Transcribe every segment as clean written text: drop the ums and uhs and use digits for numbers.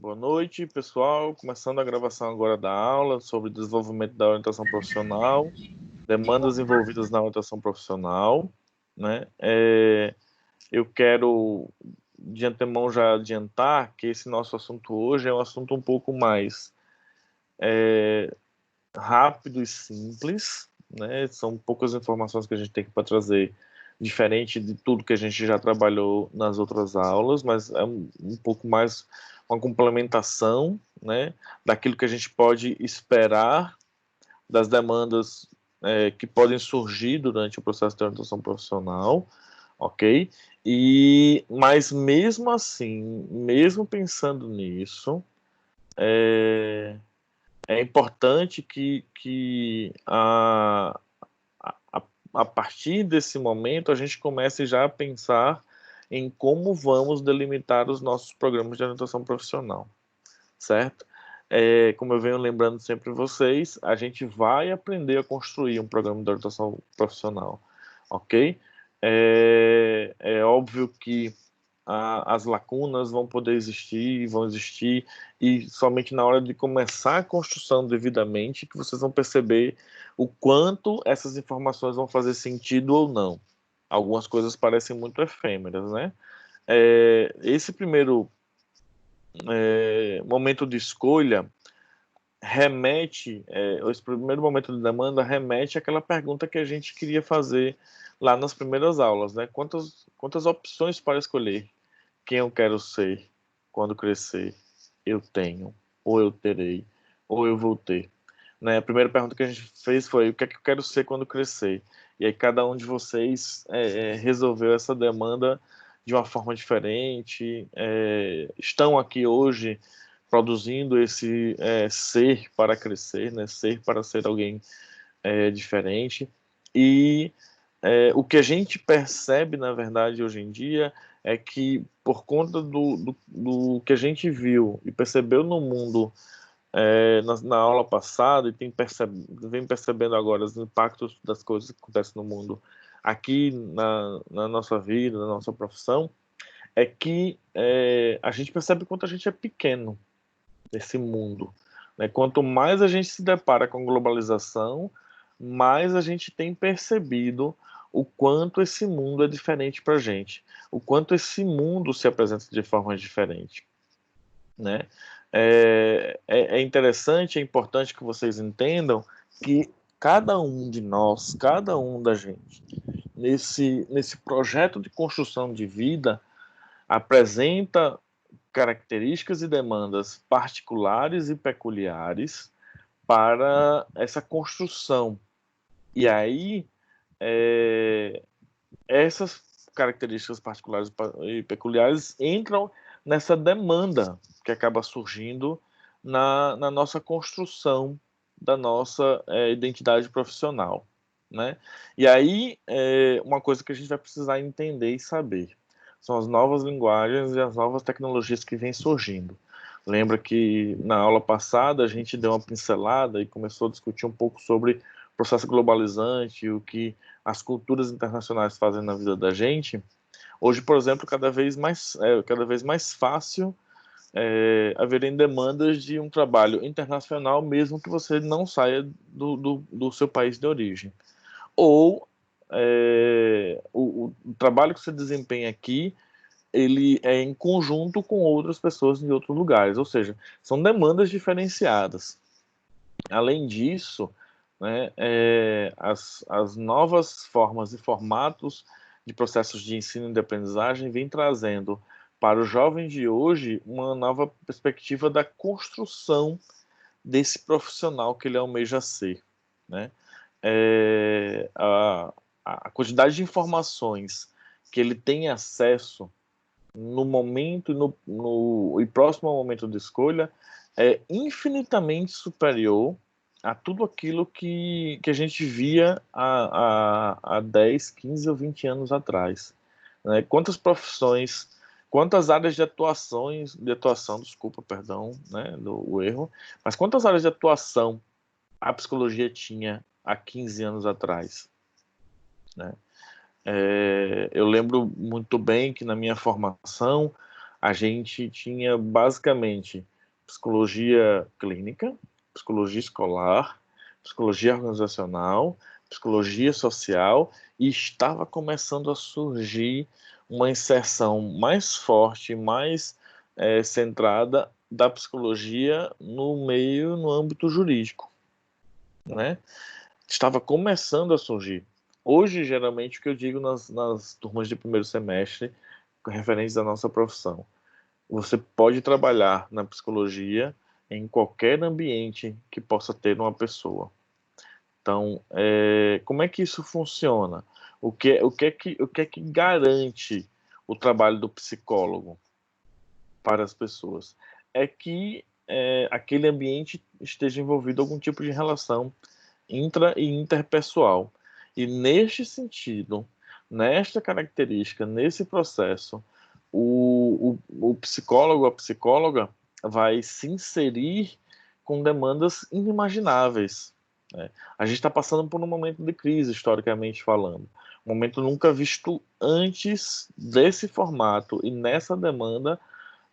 Boa noite, pessoal. Começando a gravação agora da aula sobre desenvolvimento da orientação profissional, demandas envolvidas na orientação profissional, né? Eu quero, de antemão, já adiantar que esse nosso assunto hoje é um assunto um pouco mais rápido e simples, né? São poucas informações que a gente tem para trazer, diferente de tudo que a gente já trabalhou nas outras aulas, mas é um pouco mais uma complementação, né, daquilo que a gente pode esperar das demandas que podem surgir durante o processo de orientação profissional, ok? Mas mesmo assim, mesmo pensando nisso, é importante que a partir desse momento a gente comece já a pensar em como vamos delimitar os nossos programas de orientação profissional, certo? Como eu venho lembrando sempre vocês, a gente vai aprender a construir um programa de orientação profissional, ok? É óbvio que as lacunas vão poder existir, vão existir, e somente na hora de começar a construção devidamente que vocês vão perceber o quanto essas informações vão fazer sentido ou não. Algumas coisas parecem muito efêmeras, né? Esse primeiro momento de escolha remete, esse primeiro momento de demanda remete àquela pergunta que a gente queria fazer lá nas primeiras aulas, né? Quantas opções para escolher? Quem eu quero ser quando crescer? Eu tenho, ou eu terei, ou eu vou ter. Né? A primeira pergunta que a gente fez foi: o que é que eu quero ser quando crescer? E aí cada um de vocês resolveu essa demanda de uma forma diferente. Estão aqui hoje produzindo esse ser para crescer, né? Ser para ser alguém diferente. E o que a gente percebe, na verdade, hoje em dia, é que por conta do que a gente viu e percebeu no mundo na aula passada e vem percebendo agora os impactos das coisas que acontecem no mundo aqui na nossa vida, na nossa profissão, é que a gente percebe quanto a gente é pequeno nesse mundo, né? Quanto mais a gente se depara com globalização, mais a gente tem percebido o quanto esse mundo é diferente para a gente, o quanto esse mundo se apresenta de forma diferente, né? É interessante, é importante que vocês entendam que cada um de nós, cada um da gente, nesse projeto de construção de vida, apresenta características e demandas particulares e peculiares para essa construção. E aí, essas características particulares e peculiares entram nessa demanda que acaba surgindo na nossa construção da nossa identidade profissional, né? E aí, uma coisa que a gente vai precisar entender e saber são as novas linguagens e as novas tecnologias que vêm surgindo. Lembra que na aula passada a gente deu uma pincelada e começou a discutir um pouco sobre o processo globalizante, o que as culturas internacionais fazem na vida da gente. Hoje, por exemplo, cada vez mais fácil haverem demandas de um trabalho internacional, mesmo que você não saia do seu país de origem. Ou o trabalho que você desempenha aqui, ele é em conjunto com outras pessoas de outros lugares, ou seja, são demandas diferenciadas. Além disso, né, as novas formas e formatos de processos de ensino e de aprendizagem vêm trazendo para os jovens de hoje uma nova perspectiva da construção desse profissional que ele almeja ser, né? É, a, a quantidade de informações que ele tem acesso no momento e próximo ao momento de escolha é infinitamente superior a tudo aquilo que a gente via há 10, 15 ou 20 anos atrás, né? Quantas profissões, quantas áreas de atuação, desculpa, perdão, né, o erro, mas quantas áreas de atuação a psicologia tinha há 15 anos atrás, né? Eu lembro muito bem que na minha formação a gente tinha basicamente psicologia clínica, psicologia escolar, psicologia organizacional, psicologia social, e estava começando a surgir uma inserção mais forte, mais centrada da psicologia no âmbito jurídico, né? Estava começando a surgir. Hoje, geralmente, o que eu digo nas turmas de primeiro semestre, referentes à nossa profissão, você pode trabalhar na psicologia em qualquer ambiente que possa ter uma pessoa. Então, como é que isso funciona? O que é que garante o trabalho do psicólogo para as pessoas? É que aquele ambiente esteja envolvido em algum tipo de relação intra e interpessoal. E neste sentido, nesta característica, nesse processo, o psicólogo, a psicóloga vai se inserir com demandas inimagináveis, né? A gente está passando por um momento de crise, historicamente falando. Um momento nunca visto antes desse formato e nessa demanda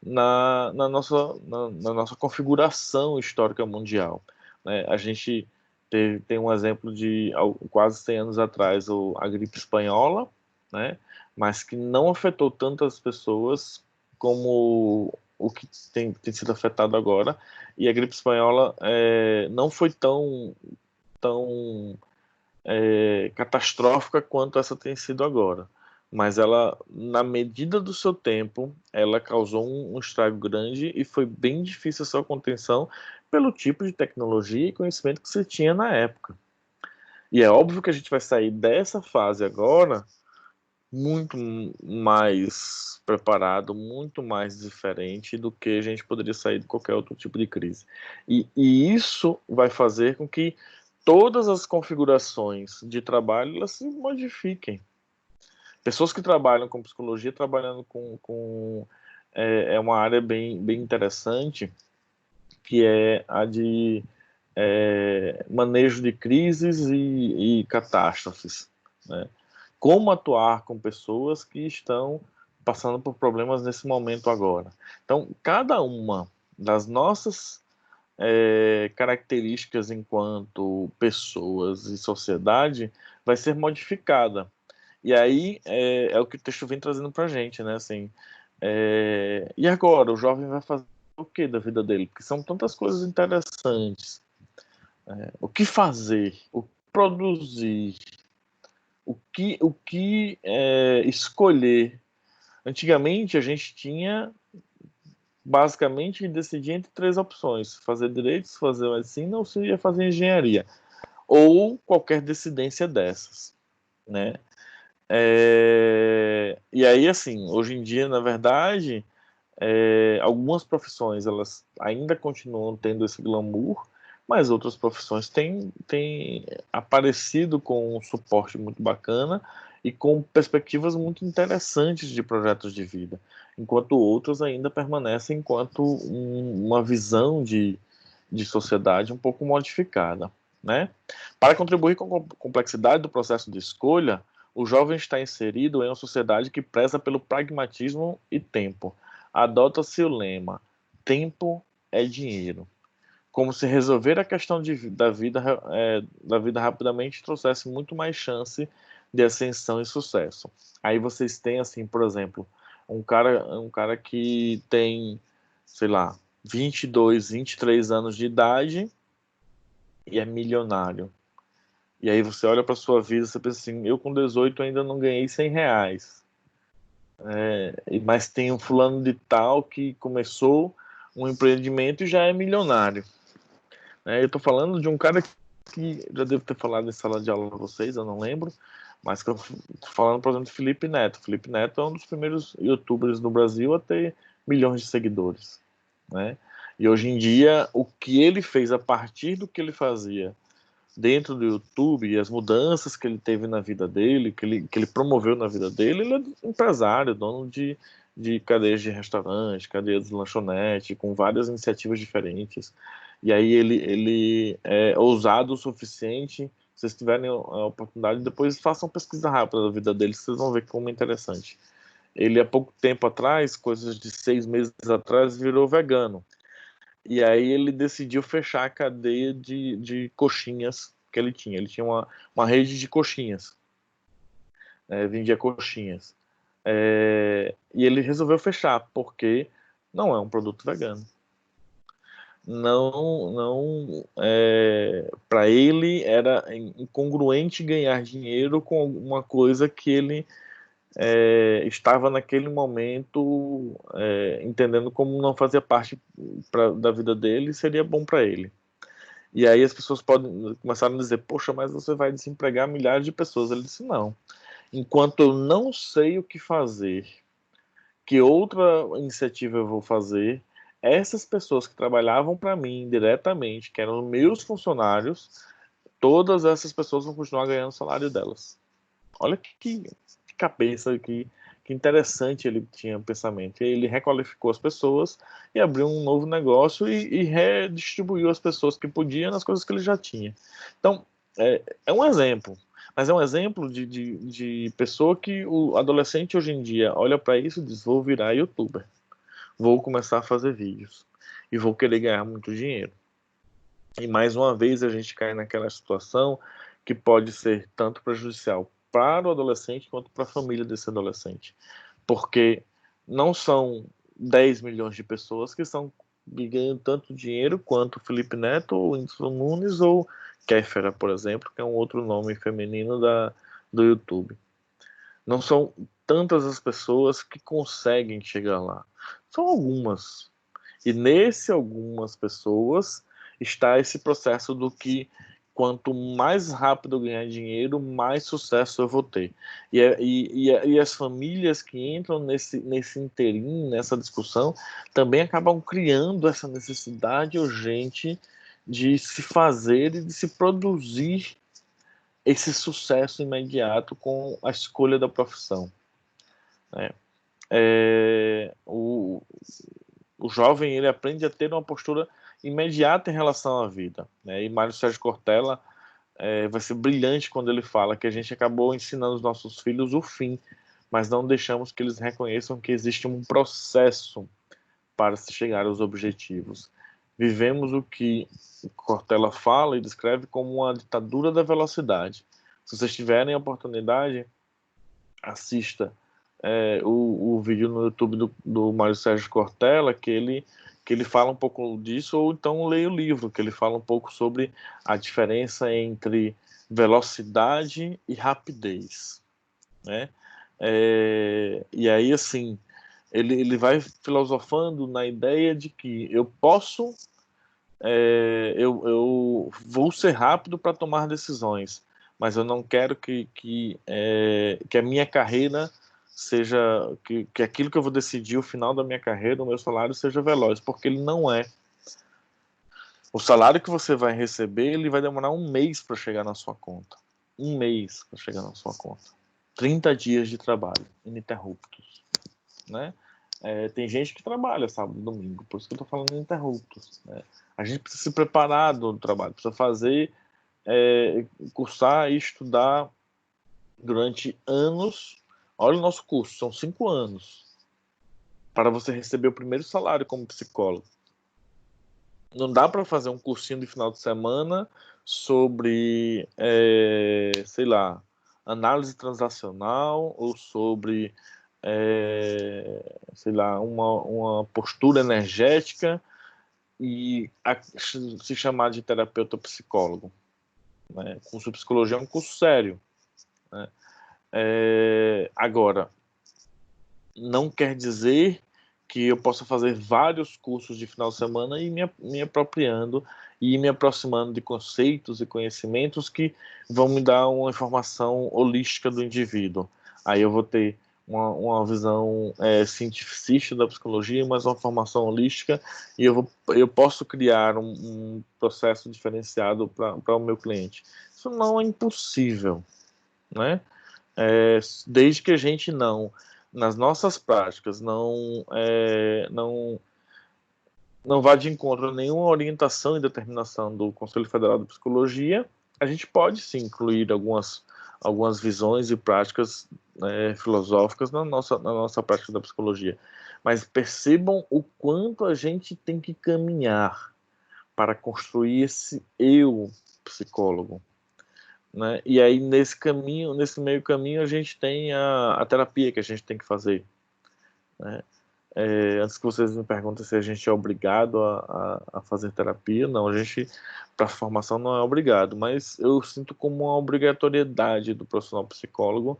na nossa configuração histórica mundial, né? A gente tem um exemplo de quase 100 anos atrás, a gripe espanhola, né? Mas que não afetou tantas pessoas como o que tem sido afetado agora. E a gripe espanhola não foi tão catastrófica quanto essa tem sido agora. Mas ela, na medida do seu tempo, ela causou um estrago grande e foi bem difícil a sua contenção pelo tipo de tecnologia e conhecimento que você tinha na época. E é óbvio que a gente vai sair dessa fase agora muito mais preparado, muito mais diferente do que a gente poderia sair de qualquer outro tipo de crise. E isso vai fazer com que todas as configurações de trabalho elas se modifiquem. Pessoas que trabalham com psicologia, trabalhando é uma área bem interessante, que é a de manejo de crises e catástrofes, né? Como atuar com pessoas que estão passando por problemas nesse momento agora. Então, cada uma das nossas características enquanto pessoas e sociedade vai ser modificada. E aí é o que o texto vem trazendo para a gente, né? Assim, e agora, o jovem vai fazer o que da vida dele? Porque são tantas coisas interessantes. O que fazer? O que produzir? O que escolher? Antigamente, a gente tinha basicamente decidir entre três opções: fazer direitos, fazer medicina ou se ia fazer engenharia, ou qualquer dissidência dessas, né? E aí, assim, hoje em dia, na verdade, algumas profissões elas ainda continuam tendo esse glamour, mas outras profissões têm aparecido com um suporte muito bacana e com perspectivas muito interessantes de projetos de vida, enquanto outras ainda permanecem enquanto uma visão de sociedade um pouco modificada, né? Para contribuir com a complexidade do processo de escolha, o jovem está inserido em uma sociedade que preza pelo pragmatismo e tempo. Adota-se o lema: tempo é dinheiro. Como se resolver a questão da vida rapidamente trouxesse muito mais chance de ascensão e sucesso. Aí vocês têm, assim, por exemplo, um cara que tem, sei lá, 22, 23 anos de idade e é milionário. E aí você olha para sua vida e você pensa assim: eu com 18 ainda não ganhei R$ 100. Mas tem um fulano de tal que começou um empreendimento e já é milionário. Eu estou falando de um cara que já devo ter falado em sala de aula para vocês, eu não lembro, mas que eu estou falando, por exemplo, de Felipe Neto. Felipe Neto é um dos primeiros youtubers no Brasil a ter milhões de seguidores, né? E hoje em dia, o que ele fez a partir do que ele fazia dentro do YouTube e as mudanças que ele teve na vida dele, que ele promoveu na vida dele, ele é empresário, dono de cadeias de restaurante, cadeias de lanchonete, com várias iniciativas diferentes. E aí ele é ousado o suficiente. Se vocês tiverem a oportunidade, depois façam pesquisa rápida da vida dele, vocês vão ver como é interessante. Ele, há pouco tempo atrás, coisas de 6 meses atrás, virou vegano. E aí ele decidiu fechar a cadeia de coxinhas que ele tinha. Ele tinha uma rede de coxinhas, vendia coxinhas. E ele resolveu fechar, porque não é um produto vegano. Não, para ele era incongruente ganhar dinheiro com alguma coisa que ele estava naquele momento entendendo como não fazia parte da vida dele e seria bom para ele. E aí as pessoas podem começar a dizer, poxa, mas você vai desempregar milhares de pessoas. Ele disse, não. Enquanto eu não sei o que fazer, que outra iniciativa eu vou fazer, essas pessoas que trabalhavam para mim diretamente, que eram meus funcionários, todas essas pessoas vão continuar ganhando o salário delas. Olha que cabeça, que interessante ele tinha o pensamento. Ele requalificou as pessoas e abriu um novo negócio e redistribuiu as pessoas que podiam nas coisas que ele já tinha. Então, é um exemplo. Mas é um exemplo de pessoa que o adolescente hoje em dia olha para isso e diz: vou virar youtuber, vou começar a fazer vídeos e vou querer ganhar muito dinheiro. E mais uma vez a gente cai naquela situação que pode ser tanto prejudicial para o adolescente quanto para a família desse adolescente. Porque não são 10 milhões de pessoas que ganham tanto dinheiro quanto Felipe Neto, ou Whindersson Nunes, ou Kéfera, por exemplo, que é um outro nome feminino do YouTube. Não são tantas as pessoas que conseguem chegar lá. São algumas. E nesse algumas pessoas está esse processo do que quanto mais rápido eu ganhar dinheiro, mais sucesso eu vou ter. E as famílias que entram nesse interim, nessa discussão, também acabam criando essa necessidade urgente de se fazer e de se produzir esse sucesso imediato com a escolha da profissão, né? O jovem ele aprende a ter uma postura imediata em relação à vida, né? E Mário Sérgio Cortella vai ser brilhante quando ele fala que a gente acabou ensinando os nossos filhos o fim, mas não deixamos que eles reconheçam que existe um processo para se chegar aos objetivos. Vivemos o que Cortella fala e descreve como uma ditadura da velocidade. Se vocês tiverem a oportunidade, assista o vídeo no YouTube do Mário Sérgio Cortella, que ele fala um pouco disso, ou então leia o livro, que ele fala um pouco sobre a diferença entre velocidade e rapidez, né? E aí, assim, ele vai filosofando na ideia de que eu posso, eu vou ser rápido para tomar decisões, mas eu não quero que a minha carreira seja, que aquilo que eu vou decidir, o final da minha carreira, o meu salário seja veloz, porque ele não é. O salário que você vai receber, ele vai demorar um mês para chegar na sua conta. Um mês para chegar na sua conta. 30 dias de trabalho ininterruptos, né? Tem gente que trabalha sábado e domingo, por isso que eu estou falando ininterruptos, né? A gente precisa se preparar do trabalho, precisa fazer, cursar e estudar durante anos. Olha o nosso curso, são 5 anos para você receber o primeiro salário como psicólogo. Não dá para fazer um cursinho de final de semana sobre, sei lá, análise transacional ou sobre, sei lá, uma postura energética e se chamar de terapeuta psicólogo, né? O curso de psicologia é um curso sério, né? Agora, não quer dizer que eu possa fazer vários cursos de final de semana e me apropriando e me aproximando de conceitos e conhecimentos que vão me dar uma informação holística do indivíduo. Aí eu vou ter uma visão cientificista da psicologia, mas uma formação holística, e eu posso criar um processo diferenciado para o meu cliente. Isso não é impossível, né? Desde que a gente não, nas nossas práticas, não vá de encontro a nenhuma orientação e determinação do Conselho Federal de Psicologia, a gente pode sim incluir algumas visões e práticas filosóficas na nossa prática da psicologia. Mas percebam o quanto a gente tem que caminhar para construir esse eu psicólogo, né? E aí nesse caminho, nesse meio caminho, a gente tem a terapia que a gente tem que fazer, né? Antes que vocês me perguntem se a gente é obrigado a fazer terapia, não, a gente, para a formação, não é obrigado, mas eu sinto como uma obrigatoriedade do profissional psicólogo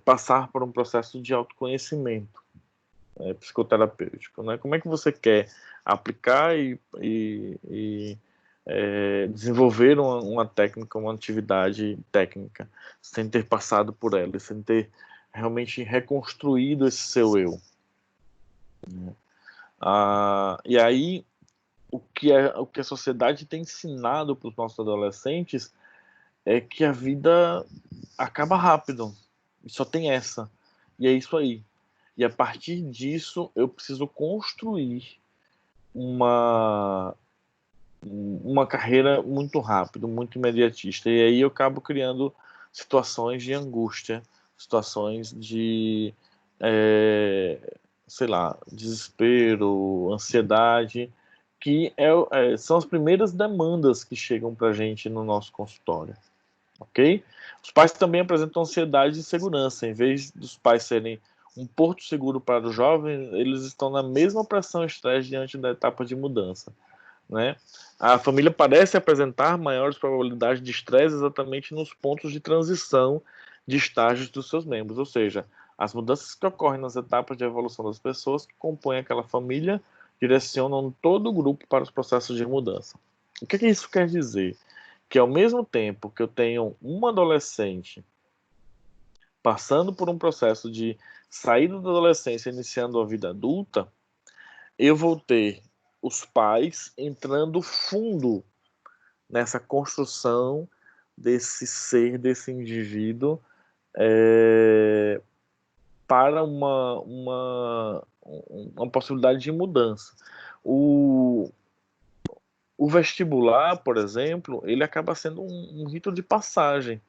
passar por um processo de autoconhecimento psicoterapêutico, né? Como é que você quer aplicar e desenvolver uma técnica, uma atividade técnica, sem ter passado por ela, sem ter realmente reconstruído esse seu eu, né? E aí, o que a sociedade tem ensinado para os nossos adolescentes é que a vida acaba rápido, e só tem essa, e é isso aí. E a partir disso, eu preciso construir uma, uma carreira muito rápido, muito imediatista. E aí eu acabo criando situações de angústia, situações de, é, sei lá, desespero, ansiedade, que são as primeiras demandas que chegam para a gente no nosso consultório, ok? Os pais também apresentam ansiedade e insegurança. Em vez dos pais serem um porto seguro para o jovem, eles estão na mesma pressão e estresse diante da etapa de mudança, né? A família parece apresentar maiores probabilidades de estresse exatamente nos pontos de transição de estágios dos seus membros, ou seja, as mudanças que ocorrem nas etapas de evolução das pessoas que compõem aquela família direcionam todo o grupo para os processos de mudança. O que isso quer dizer? Que ao mesmo tempo que eu tenho um adolescente passando por um processo de saída da adolescência, iniciando a vida adulta, eu vou ter os pais entrando fundo nessa construção desse ser, desse indivíduo, para uma possibilidade de mudança. O, o vestibular, por exemplo, ele acaba sendo um rito de passagem.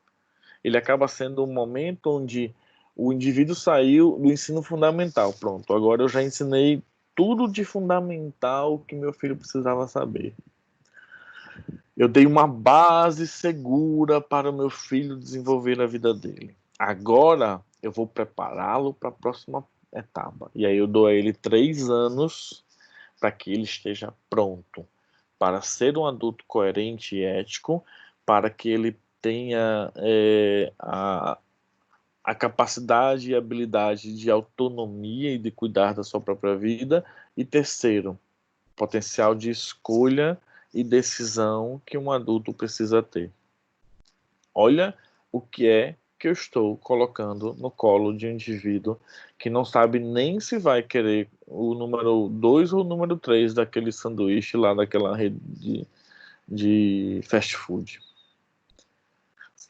Ele acaba sendo um momento onde o indivíduo saiu do ensino fundamental. Pronto, agora eu já ensinei tudo de fundamental que meu filho precisava saber. Eu dei uma base segura para o meu filho desenvolver a vida dele. Agora eu vou prepará-lo para a próxima etapa. E aí eu dou a ele 3 anos para que ele esteja pronto para ser um adulto coerente e ético, para que ele tenha a capacidade e habilidade de autonomia e de cuidar da sua própria vida. E terceiro, potencial de escolha e decisão que um adulto precisa ter. Olha o que eu estou colocando no colo de um indivíduo que não sabe nem se vai querer o número 2 ou o número 3 daquele sanduíche lá daquela rede de fast food.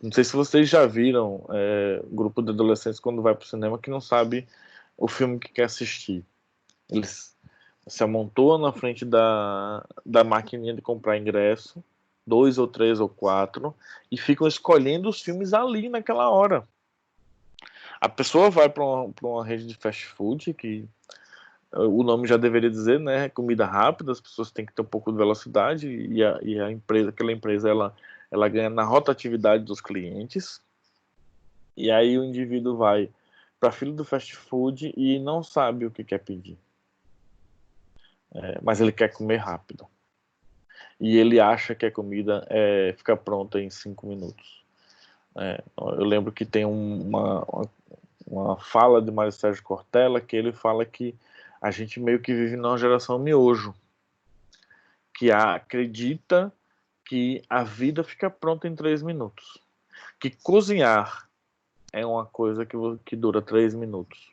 Não sei se vocês já viram grupo de adolescentes quando vai para o cinema que não sabe o filme que quer assistir. Eles se amontoam na frente da maquininha de comprar ingresso, 2 ou 3 ou 4, e ficam escolhendo os filmes ali naquela hora. A pessoa vai para uma rede de fast food, que o nome já deveria dizer, né? Comida rápida, as pessoas têm que ter um pouco de velocidade, e a empresa, aquela empresa, ela ganha na rotatividade dos clientes. E aí o indivíduo vai para a fila do fast food e não sabe o que quer pedir. Mas ele quer comer rápido. E ele acha que a comida fica pronta em 5 minutos. Eu lembro que tem uma fala de Mário Sérgio Cortella que ele fala que a gente meio que vive numa geração miojo, que acredita que a vida fica pronta em 3 minutos. Que cozinhar é uma coisa que dura 3 minutos.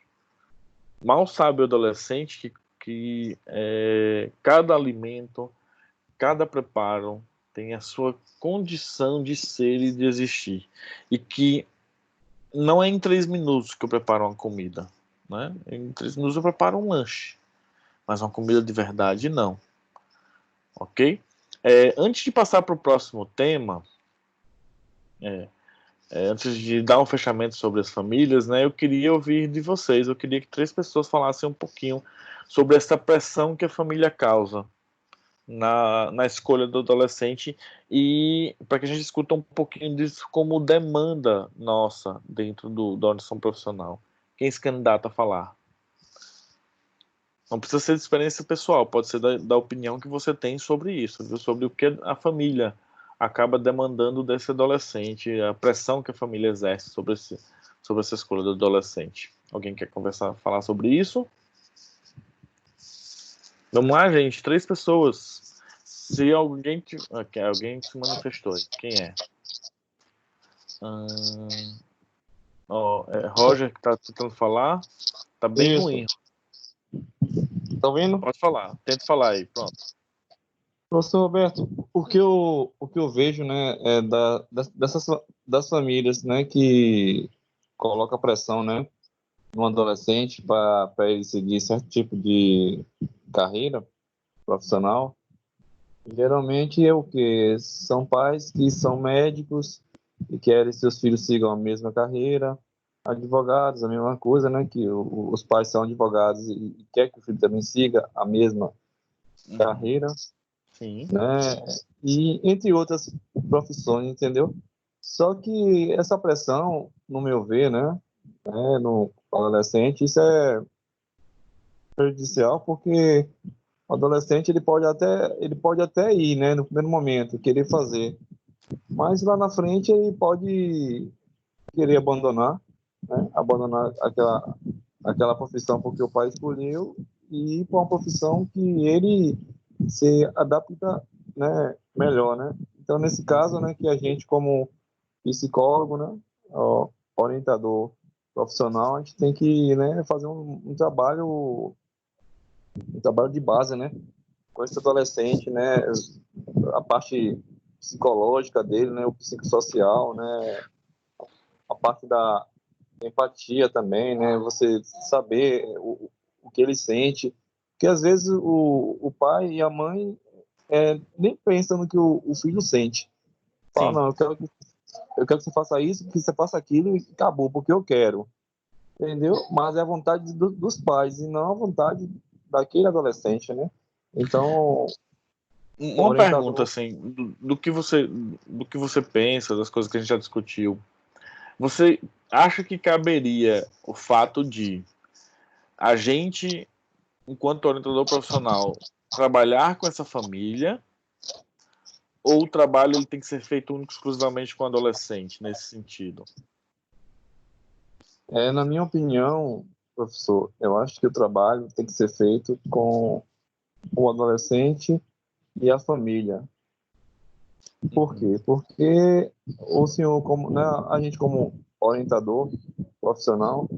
Mal sabe o adolescente que cada alimento, cada preparo tem a sua condição de ser e de existir. E que não é em 3 minutos que eu preparo uma comida, né? Em 3 minutos eu preparo um lanche. Mas uma comida de verdade, não. Ok? Antes de passar para o próximo tema, Antes de dar um fechamento sobre as famílias, né, eu queria ouvir de vocês, eu queria que 3 pessoas falassem um pouquinho sobre essa pressão que a família causa na escolha do adolescente e para que a gente escuta um pouquinho disso como demanda nossa dentro da audição profissional. Quem se candidata a falar? Não precisa ser de experiência pessoal, pode ser da opinião que você tem sobre isso, viu? Sobre o que a família acaba demandando desse adolescente, a pressão que a família exerce sobre essa escolha do adolescente. Alguém quer conversar, falar sobre isso? Vamos lá, gente, 3 pessoas. Se alguém, alguém se manifestou aí, quem é? Roger, que tá tentando falar, tá bem Isso. ruim. Tá ouvindo? Pode falar, tenta falar aí, pronto. Professor Roberto, o que eu vejo, né, das famílias, né, que coloca pressão, né, no adolescente para ele seguir certo tipo de carreira profissional, geralmente é o que são pais que são médicos e querem que seus filhos sigam a mesma carreira, advogados, a mesma coisa, né, que os pais são advogados e quer que o filho também siga a mesma carreira, Sim. né? E entre outras profissões, entendeu? Só que essa pressão, no meu ver, né, no adolescente, isso é prejudicial porque o adolescente ele pode até ir, né, no primeiro momento, querer fazer, mas lá na frente ele pode querer abandonar aquela profissão porque o pai escolheu e ir para uma profissão que ele se adapta, né, melhor, né? Então, nesse caso, né, que a gente como psicólogo, né, orientador profissional, a gente tem que, né, fazer um trabalho de base, né, com esse adolescente, né, a parte psicológica dele, né, o psicossocial, né, a parte da empatia também, né? Você saber o que ele sente, porque às vezes o pai e a mãe nem pensam no que o filho sente. Fala, Sim. não, eu quero que você faça isso, que você faça aquilo e acabou, porque eu quero, entendeu? Mas é a vontade dos pais e não a vontade daquele adolescente, né? Então, o Uma pergunta orientador. assim, do que você pensa, das coisas que a gente já discutiu. Você acha que caberia o fato de a gente, enquanto orientador profissional, trabalhar com essa família, ou o trabalho ele tem que ser feito único e exclusivamente com adolescente nesse sentido? Na minha opinião, professor, eu acho que o trabalho tem que ser feito com o adolescente e a família. Por quê? Porque o senhor, como, né, a gente como orientador profissional,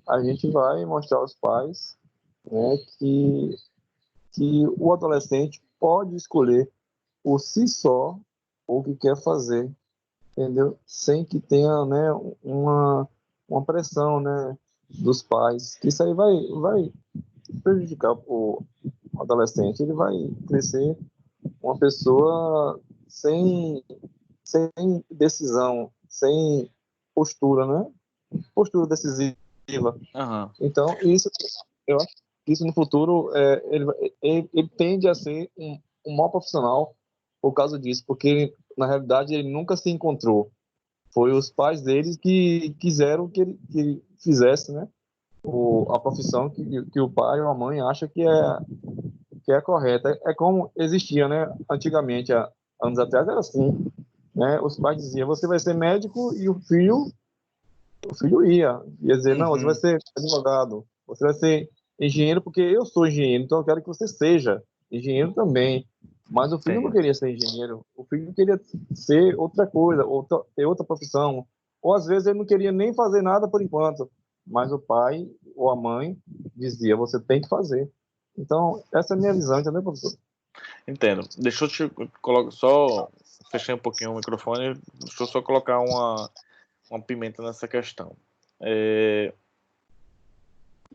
a gente vai mostrar aos pais, né, que o adolescente pode escolher por si só o que quer fazer, entendeu? Sem que tenha, né, uma pressão, né, dos pais. Que isso aí vai prejudicar o adolescente. Ele vai crescer uma pessoa sem decisão, sem postura, né? Postura decisiva. Aham. Então, eu acho que isso no futuro ele tende a ser um mau profissional por causa disso, porque na realidade ele nunca se encontrou. Foi os pais dele que quiseram que ele fizesse, né? A profissão que o pai ou a mãe acha que é correta. É como existia, né? Antigamente, há anos atrás, era assim, né? Os pais diziam, você vai ser médico e o filho ia dizer, não, você vai Uhum. ser advogado, você vai ser engenheiro porque eu sou engenheiro, então eu quero que você seja engenheiro também. Mas o filho não Entendo. queria ser engenheiro, o filho queria ser outra coisa, ter outra profissão. Ou às vezes ele não queria nem fazer nada por enquanto, mas o pai ou a mãe dizia, você tem que fazer. Então, essa é a minha visão, entendeu, professor? Entendo. Deixa eu te colocar só fechei um pouquinho o microfone, deixa eu só colocar uma pimenta nessa questão.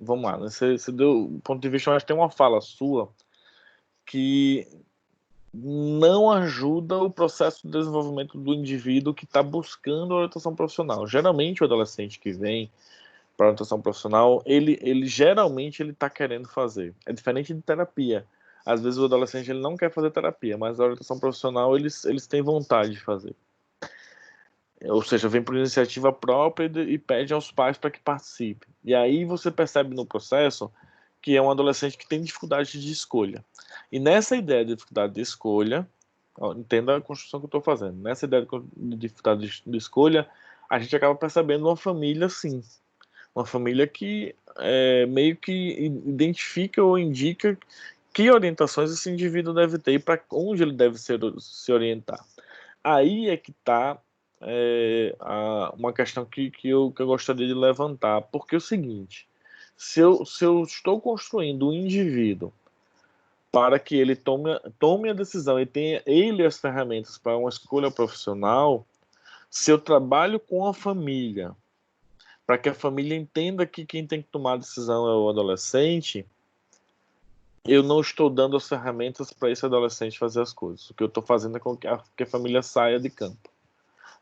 Vamos lá, você deu ponto de vista, mas tem uma fala sua que não ajuda o processo de desenvolvimento do indivíduo que está buscando a orientação profissional. Geralmente, o adolescente que vem para a orientação profissional, ele geralmente ele está querendo fazer. É diferente de terapia. Às vezes o adolescente ele não quer fazer terapia, mas a orientação profissional eles têm vontade de fazer. Ou seja, vem por iniciativa própria e pede aos pais para que participem. E aí você percebe no processo que é um adolescente que tem dificuldade de escolha. E nessa ideia de dificuldade de escolha, ó, entenda a construção que eu estou fazendo, nessa ideia de dificuldade de escolha, a gente acaba percebendo uma família, sim. Uma família que meio que identifica ou indica que orientações esse indivíduo deve ter e para onde ele deve se orientar. Aí é que está uma questão que eu gostaria de levantar, porque é o seguinte, se eu estou construindo um indivíduo para que ele tome a decisão e tenha ele as ferramentas para uma escolha profissional, se eu trabalho com a família, para que a família entenda que quem tem que tomar a decisão é o adolescente, eu não estou dando as ferramentas para esse adolescente fazer as coisas. O que eu estou fazendo é com que a família saia de campo.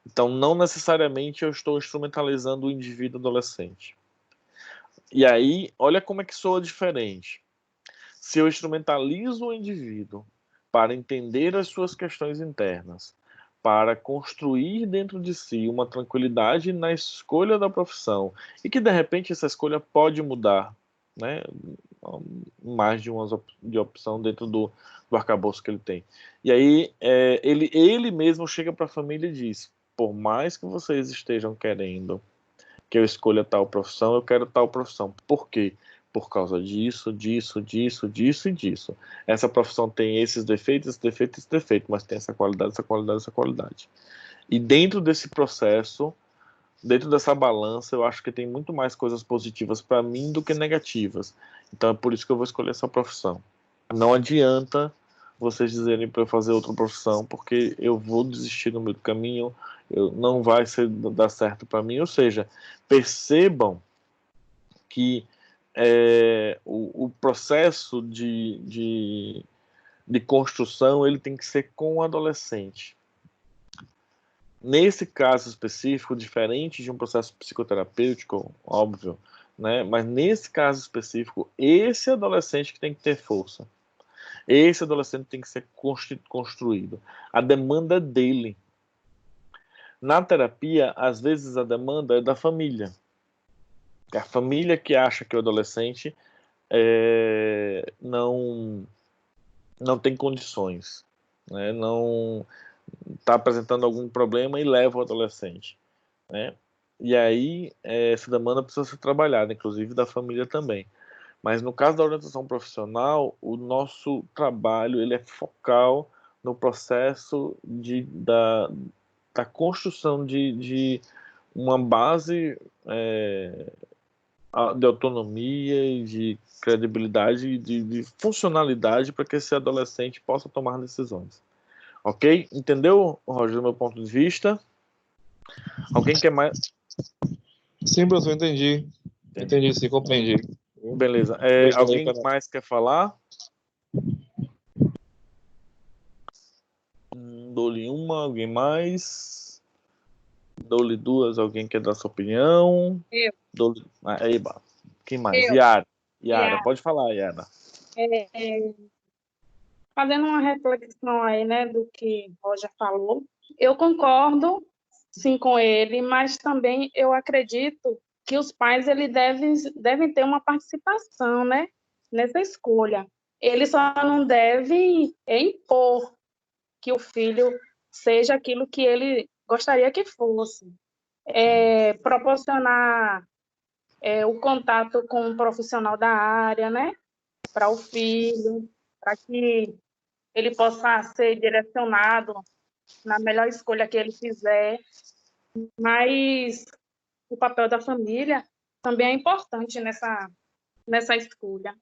Então, não necessariamente eu estou instrumentalizando o indivíduo adolescente. E aí, olha como é que soa diferente. Se eu instrumentalizo o indivíduo para entender as suas questões internas, para construir dentro de si uma tranquilidade na escolha da profissão, e que de repente essa escolha pode mudar, né? Mais de uma de opção dentro do arcabouço que ele tem. E aí ele mesmo chega para a família e diz: por mais que vocês estejam querendo que eu escolha tal profissão, eu quero tal profissão. Por quê? Por causa disso, disso, disso, disso e disso. Essa profissão tem esses defeitos, esse defeito, esse defeito, mas tem essa qualidade, essa qualidade, essa qualidade. E dentro desse processo, dentro dessa balança, eu acho que tem muito mais coisas positivas para mim do que negativas. Então é por isso que eu vou escolher essa profissão. Não adianta vocês dizerem para eu fazer outra profissão, porque eu vou desistir no meio do caminho, não vai dar certo para mim. Ou seja, percebam que o processo de construção ele tem que ser com o adolescente. Nesse caso específico, diferente de um processo psicoterapêutico, óbvio, né? Mas nesse caso específico, esse adolescente que tem que ter força. Esse adolescente tem que ser construído. A demanda é dele. Na terapia, às vezes a demanda é da família. É a família que acha que o adolescente não tem condições, né? Não está apresentando algum problema e leva o adolescente, né? E aí essa demanda precisa ser trabalhada, inclusive da família também. Mas no caso da orientação profissional, o nosso trabalho ele é focal no processo da construção de uma base de autonomia e de credibilidade e de funcionalidade para que esse adolescente possa tomar decisões. Ok? Entendeu, Roger, do meu ponto de vista? Alguém quer mais? Sim, professor, entendi. Entendi, sim, compreendi. Beleza. Alguém mais quer falar? Dou-lhe uma, alguém mais? Dou-lhe duas, alguém quer dar sua opinião? Eu. Eba. Quem mais? Eu. Yara, pode falar, Yara. Fazendo uma reflexão aí, né, do que o Roger falou, eu concordo, sim, com ele, mas também eu acredito que os pais eles devem ter uma participação, né, nessa escolha. Eles só não devem impor que o filho seja aquilo que ele gostaria que fosse. Proporcionar o contato com um profissional da área, né, para o filho, para que ele possa ser direcionado na melhor escolha que ele fizer. Mas o papel da família também é importante nessa escolha.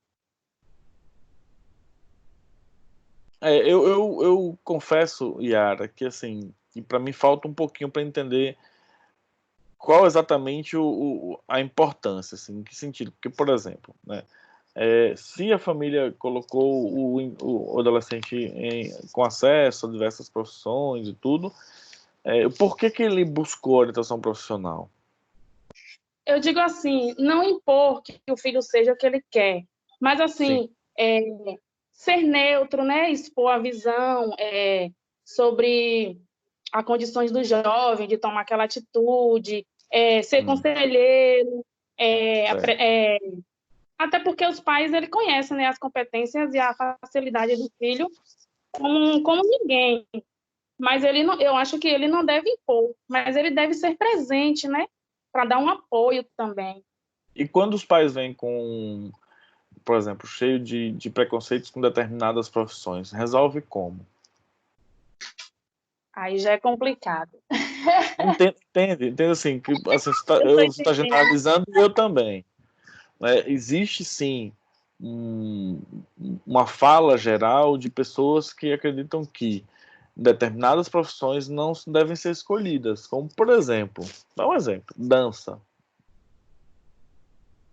Eu confesso, Yara, que assim, para mim falta um pouquinho para entender qual exatamente a importância, assim, em que sentido? Porque, por exemplo, né, se a família colocou o adolescente com acesso a diversas profissões e tudo, por que ele buscou orientação profissional? Eu digo assim, não impor que o filho seja o que ele quer, mas assim, ser neutro, né? Expor a visão sobre as condições do jovem, de tomar aquela atitude, ser conselheiro, até porque os pais ele conhecem, né, as competências e a facilidade do filho como ninguém. Mas ele não, eu acho que ele não deve impor, mas ele deve ser presente, né? Para dar um apoio também. E quando os pais vêm com, por exemplo, cheio de preconceitos com determinadas profissões, resolve como? Aí já é complicado. Entende assim, que assim, você Eu tô está entendendo. generalizando e eu também. Né? Existe sim uma fala geral de pessoas que acreditam que determinadas profissões não devem ser escolhidas, como por exemplo, dá um exemplo, dança.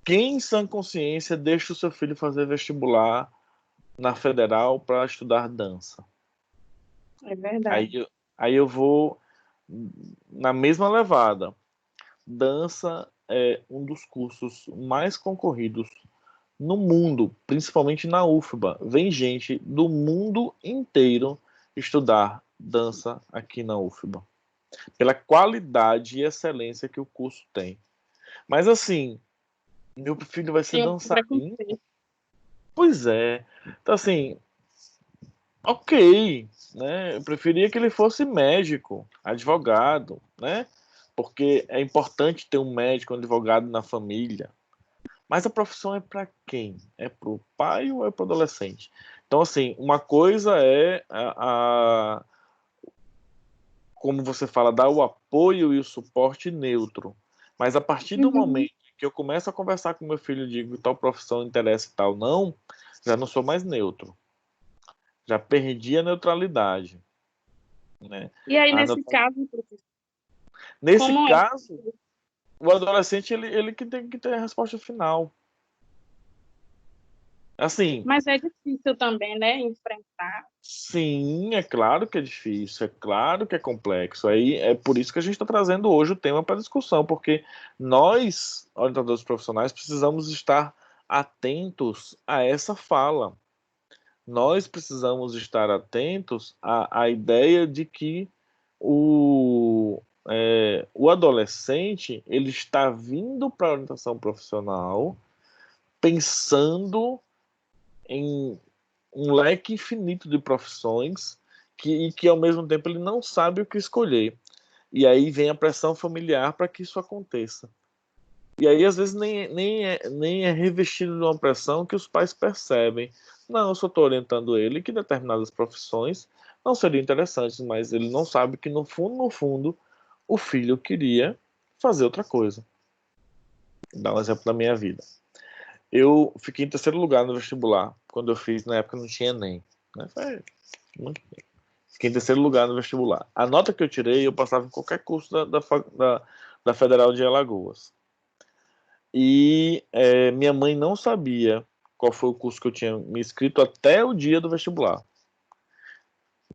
Quem em sã consciência deixa o seu filho fazer vestibular na federal para estudar dança? É verdade. Aí eu vou na mesma levada. Dança é um dos cursos mais concorridos no mundo, principalmente na UFBA. Vem gente do mundo inteiro estudar dança aqui na UFBA, pela qualidade e excelência que o curso tem. Mas assim, meu filho vai ser Tem um dançarino? preconceito. Pois é. Então assim, ok, né? Eu preferia que ele fosse médico, advogado, né? Porque é importante ter um médico, um advogado na família. Mas a profissão é para quem? É para o pai ou é para o adolescente? Então, assim, uma coisa é como você fala, dar o apoio e o suporte neutro. Mas a partir do Uhum. momento que eu começo a conversar com meu filho e digo tal profissão interessa e tal não, já não sou mais neutro. Já perdi a neutralidade. Né? E aí, A nesse neutra- caso, professor, Nesse como é? caso, o adolescente ele que tem que ter a resposta final. Assim, Mas é difícil também, né? Enfrentar. sim, é claro que é difícil, é claro que é complexo. Aí é por isso que a gente está trazendo hoje o tema para discussão, porque nós, orientadores profissionais, precisamos estar atentos a essa fala. Nós precisamos estar atentos à ideia de que o adolescente ele está vindo para a orientação profissional pensando em um leque infinito de profissões e que ao mesmo tempo ele não sabe o que escolher. E aí vem a pressão familiar para que isso aconteça. E aí, às vezes, nem é revestido de uma pressão que os pais percebem. Não, eu só estou orientando ele que determinadas profissões não seriam interessantes, mas ele não sabe que, no fundo, o filho queria fazer outra coisa. Vou dar um exemplo da minha vida. Eu fiquei em terceiro lugar no vestibular, quando eu fiz, na época não tinha Enem. Né? Fiquei em terceiro lugar no vestibular. A nota que eu tirei, eu passava em qualquer curso da Federal de Alagoas. E minha mãe não sabia qual foi o curso que eu tinha me inscrito até o dia do vestibular.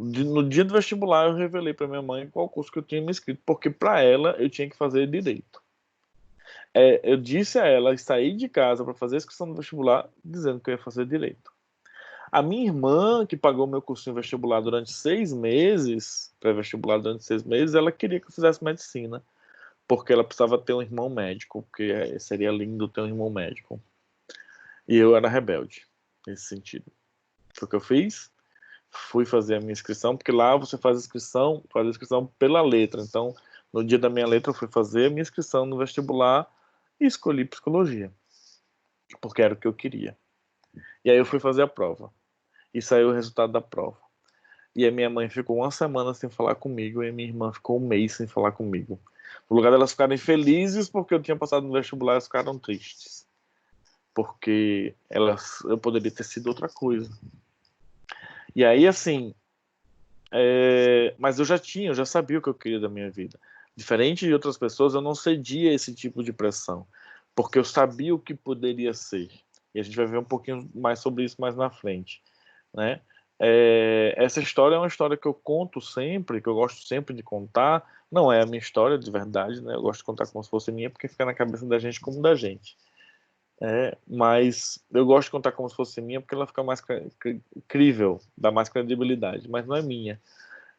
No dia do vestibular, eu revelei para minha mãe qual curso que eu tinha me inscrito, porque para ela eu tinha que fazer direito. Eu disse a ela sair de casa para fazer a inscrição no vestibular, dizendo que eu ia fazer direito. A minha irmã, que pagou meu cursinho vestibular durante 6 meses, pré-vestibular durante 6 meses, ela queria que eu fizesse medicina, porque ela precisava ter um irmão médico, porque seria lindo ter um irmão médico. E eu era rebelde, nesse sentido. Foi o que eu fiz, fui fazer a minha inscrição, porque lá você faz a inscrição pela letra. Então, no dia da minha letra, eu fui fazer a minha inscrição no vestibular e escolhi psicologia, porque era o que eu queria. E aí eu fui fazer a prova. E saiu o resultado da prova. E a minha mãe ficou uma semana sem falar comigo e a minha irmã ficou um mês sem falar comigo. No lugar delas ficarem felizes porque eu tinha passado no vestibular, elas ficaram tristes. Porque eu poderia ter sido outra coisa. E aí, assim, mas eu já sabia o que eu queria da minha vida. Diferente de outras pessoas, eu não cedia esse tipo de pressão, porque eu sabia o que poderia ser. E a gente vai ver um pouquinho mais sobre isso mais na frente, né? Essa história é uma história que eu conto sempre, que eu gosto sempre de contar. Não é a minha história de verdade, né? Eu gosto de contar como se fosse minha, porque fica na cabeça da gente como da gente. Mas eu gosto de contar como se fosse minha, porque ela fica mais crível, dá mais credibilidade, mas não é minha.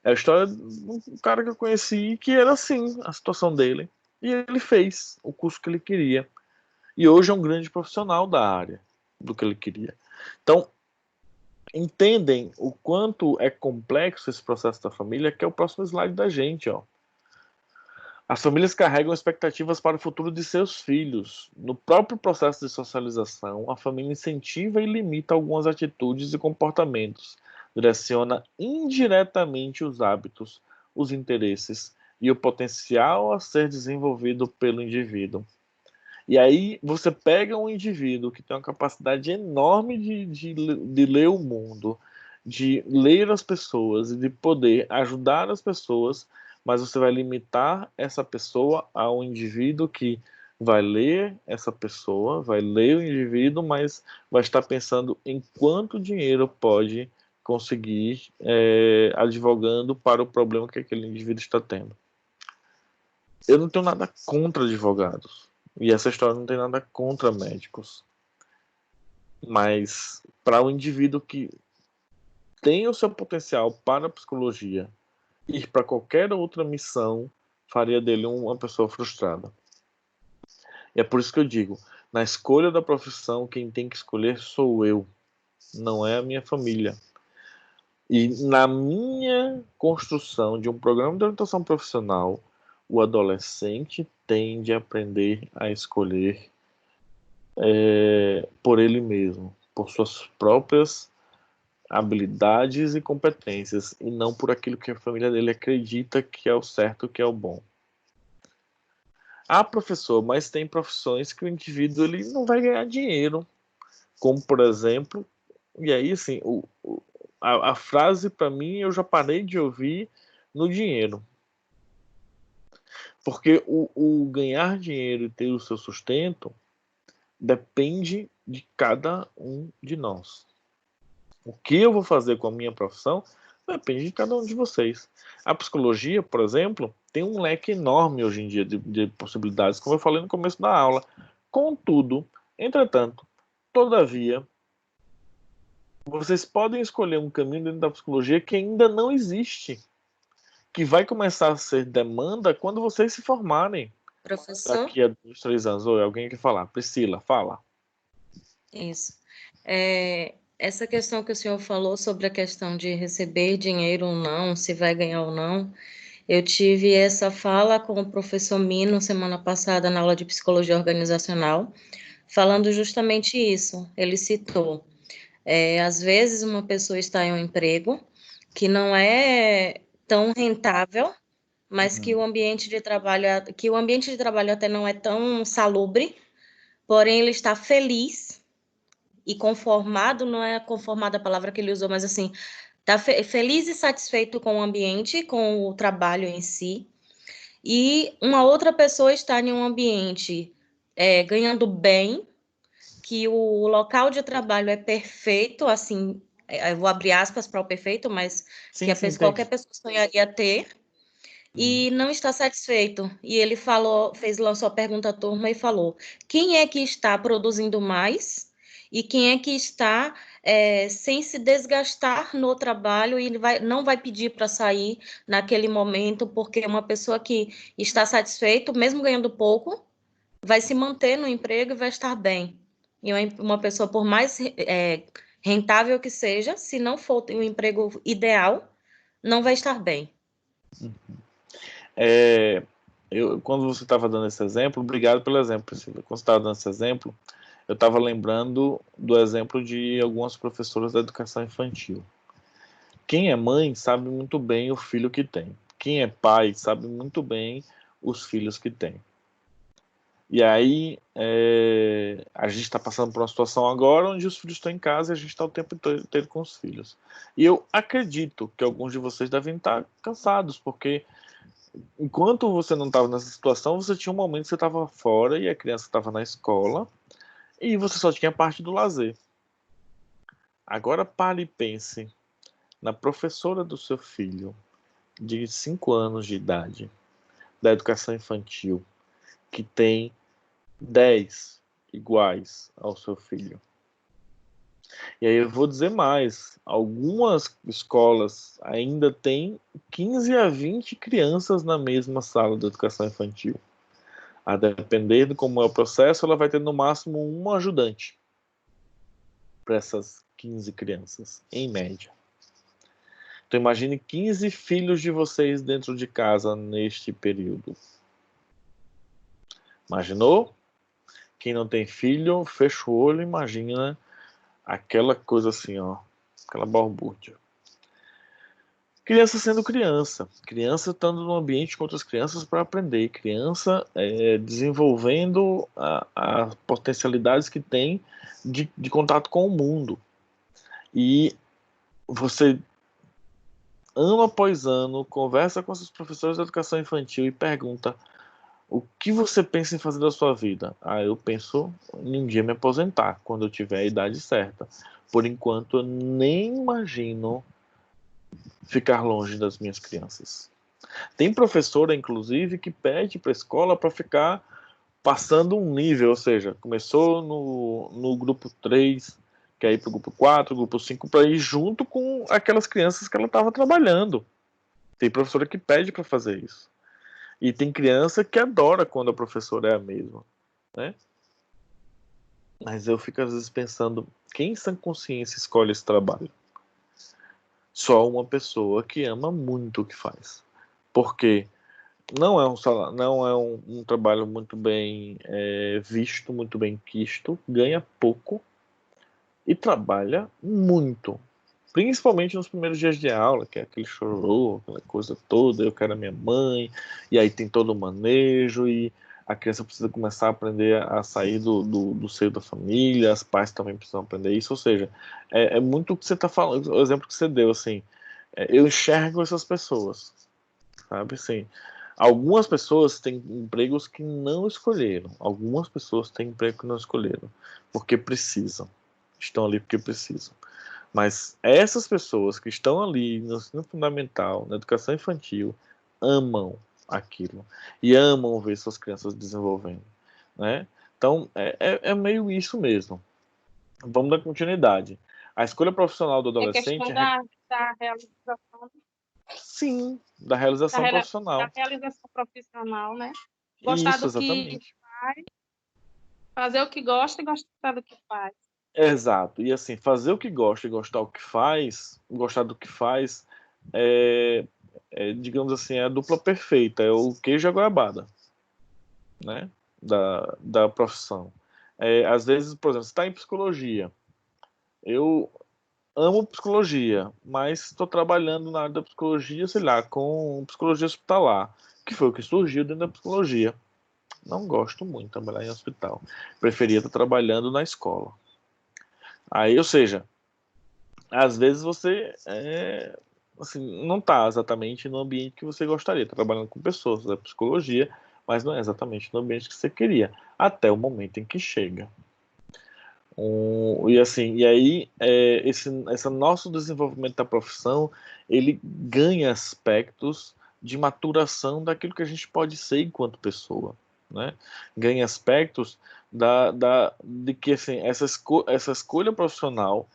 É a história de um cara que eu conheci que era assim, a situação dele. E ele fez o curso que ele queria. E hoje é um grande profissional da área, do que ele queria. Então, entendem o quanto é complexo esse processo da família, que é o próximo slide da gente, ó. As famílias carregam expectativas para o futuro de seus filhos. No próprio processo de socialização, a família incentiva e limita algumas atitudes e comportamentos, direciona indiretamente os hábitos, os interesses e o potencial a ser desenvolvido pelo indivíduo. E aí você pega um indivíduo que tem uma capacidade enorme de ler o mundo, de ler as pessoas e de poder ajudar as pessoas, mas você vai limitar essa pessoa a um indivíduo que vai ler essa pessoa, vai ler o indivíduo, mas vai estar pensando em quanto dinheiro pode conseguir advogando para o problema que aquele indivíduo está tendo. Eu não tenho nada contra advogados. E essa história não tem nada contra médicos. Mas para um indivíduo que tem o seu potencial para a psicologia ir para qualquer outra missão, faria dele uma pessoa frustrada. E é por isso que eu digo, na escolha da profissão, quem tem que escolher sou eu, não é a minha família. E na minha construção de um programa de orientação profissional, o adolescente tende a aprender a escolher por ele mesmo, por suas próprias habilidades e competências, e não por aquilo que a família dele acredita que é o certo, que é o bom. Ah, professor, mas tem profissões que o indivíduo ele não vai ganhar dinheiro, como por exemplo, e aí assim, a frase para mim eu já parei de ouvir no dinheiro. Porque o ganhar dinheiro e ter o seu sustento depende de cada um de nós. O que eu vou fazer com a minha profissão depende de cada um de vocês. A psicologia, por exemplo, tem um leque enorme hoje em dia de possibilidades, como eu falei no começo da aula. Contudo, entretanto, todavia, vocês podem escolher um caminho dentro da psicologia que ainda não existe, que vai começar a ser demanda quando vocês se formarem. Professor? Daqui a 2, 3 anos. Oi, alguém quer falar? Priscila, fala. Isso. Essa questão que o senhor falou sobre a questão de receber dinheiro ou não, se vai ganhar ou não, eu tive essa fala com o professor Mino semana passada na aula de psicologia organizacional, falando justamente isso. Ele citou, às vezes uma pessoa está em um emprego que não é tão rentável, mas que o ambiente de trabalho até não é tão salubre, porém ele está feliz e conformado, não é conformado a palavra que ele usou, mas assim, tá feliz e satisfeito com o ambiente, com o trabalho em si, e uma outra pessoa está em um ambiente ganhando bem, que o local de trabalho é perfeito, assim, eu vou abrir aspas para o perfeito, mas Sim, qualquer pessoa sonharia ter, e não está satisfeito. E ele lançou a pergunta à turma e falou: quem é que está produzindo mais e quem é que está sem se desgastar no trabalho e não vai pedir para sair naquele momento, porque uma pessoa que está satisfeito, mesmo ganhando pouco, vai se manter no emprego e vai estar bem. E uma pessoa, por mais rentável que seja, se não for o emprego ideal, não vai estar bem. Quando você estava dando esse exemplo, obrigado pelo exemplo, Priscila. Quando você estava dando esse exemplo, eu estava lembrando do exemplo de algumas professoras da educação infantil. Quem é mãe sabe muito bem o filho que tem. Quem é pai sabe muito bem os filhos que tem. E aí, a gente está passando por uma situação agora onde os filhos estão em casa e a gente está o tempo inteiro com os filhos. E eu acredito que alguns de vocês devem estar cansados, porque enquanto você não estava nessa situação, você tinha um momento que você estava fora e a criança estava na escola E você só tinha a parte do lazer. Agora pare e pense na professora do seu filho, de 5 anos de idade, da educação infantil, que tem 10 iguais ao seu filho. E aí eu vou dizer mais, algumas escolas ainda têm 15 a 20 crianças na mesma sala de educação infantil. A depender de como é o processo, ela vai ter no máximo um ajudante para essas 15 crianças, em média. Então imagine 15 filhos de vocês dentro de casa neste período. Imaginou? Quem não tem filho, fecha o olho e imagina aquela coisa assim, ó, aquela balbúrdia. Criança sendo criança, criança estando no ambiente com outras crianças para aprender, criança desenvolvendo as potencialidades que tem de contato com o mundo. E você, ano após ano, conversa com seus professores de educação infantil e pergunta: o que você pensa em fazer da sua vida? Eu penso em um dia me aposentar, quando eu tiver a idade certa. Por enquanto, eu nem imagino ficar longe das minhas crianças. Tem professora, inclusive, que pede para a escola para ficar passando um nível, ou seja, começou no grupo 3, quer ir para o grupo 4, grupo 5, para ir junto com aquelas crianças que ela estava trabalhando. Tem professora que pede para fazer isso. E tem criança que adora quando a professora é a mesma, né? Mas eu fico às vezes pensando, quem em sã consciência escolhe esse trabalho? Só uma pessoa que ama muito o que faz. Porque não é um trabalho muito bem visto, muito bem quisto, ganha pouco e trabalha muito. Principalmente nos primeiros dias de aula, que é aquele chororô, aquela coisa toda, eu quero a minha mãe, e aí tem todo o manejo, e a criança precisa começar a aprender a sair do seio da família, os pais também precisam aprender isso, ou seja, é muito o que você está falando, o exemplo que você deu, assim, eu enxergo essas pessoas, sabe, assim, algumas pessoas têm empregos que não escolheram, algumas pessoas têm emprego que não escolheram, porque precisam, estão ali porque precisam. Mas essas pessoas que estão ali no ensino fundamental, na educação infantil, amam aquilo e amam ver suas crianças desenvolvendo, né? Então é meio isso mesmo. Vamos dar continuidade. A escolha profissional do É questão adolescente da realização, sim, da realização da profissional. realização profissional, né? Gostar Isso, do que exatamente. faz, fazer o que gosta e gostar do que faz. Exato. E assim, fazer o que gosta e gostar o que faz, gostar do que faz, é, digamos assim, é a dupla perfeita, é o queijo e a goiabada, né? Da profissão. Às vezes, por exemplo, você está em psicologia. Eu amo psicologia, mas estou trabalhando na área da psicologia, sei lá, com psicologia hospitalar, que foi o que surgiu dentro da psicologia. Não gosto muito de trabalhar em hospital. Preferia estar trabalhando na escola. Aí, ou seja, às vezes você assim, não está exatamente no ambiente que você gostaria, tá trabalhando com pessoas da psicologia, mas não é exatamente no ambiente que você queria, até o momento em que chega. E assim, e aí esse nosso desenvolvimento da profissão, ele ganha aspectos de maturação daquilo que a gente pode ser enquanto pessoa, né? Ganha aspectos de que assim, essa escolha profissional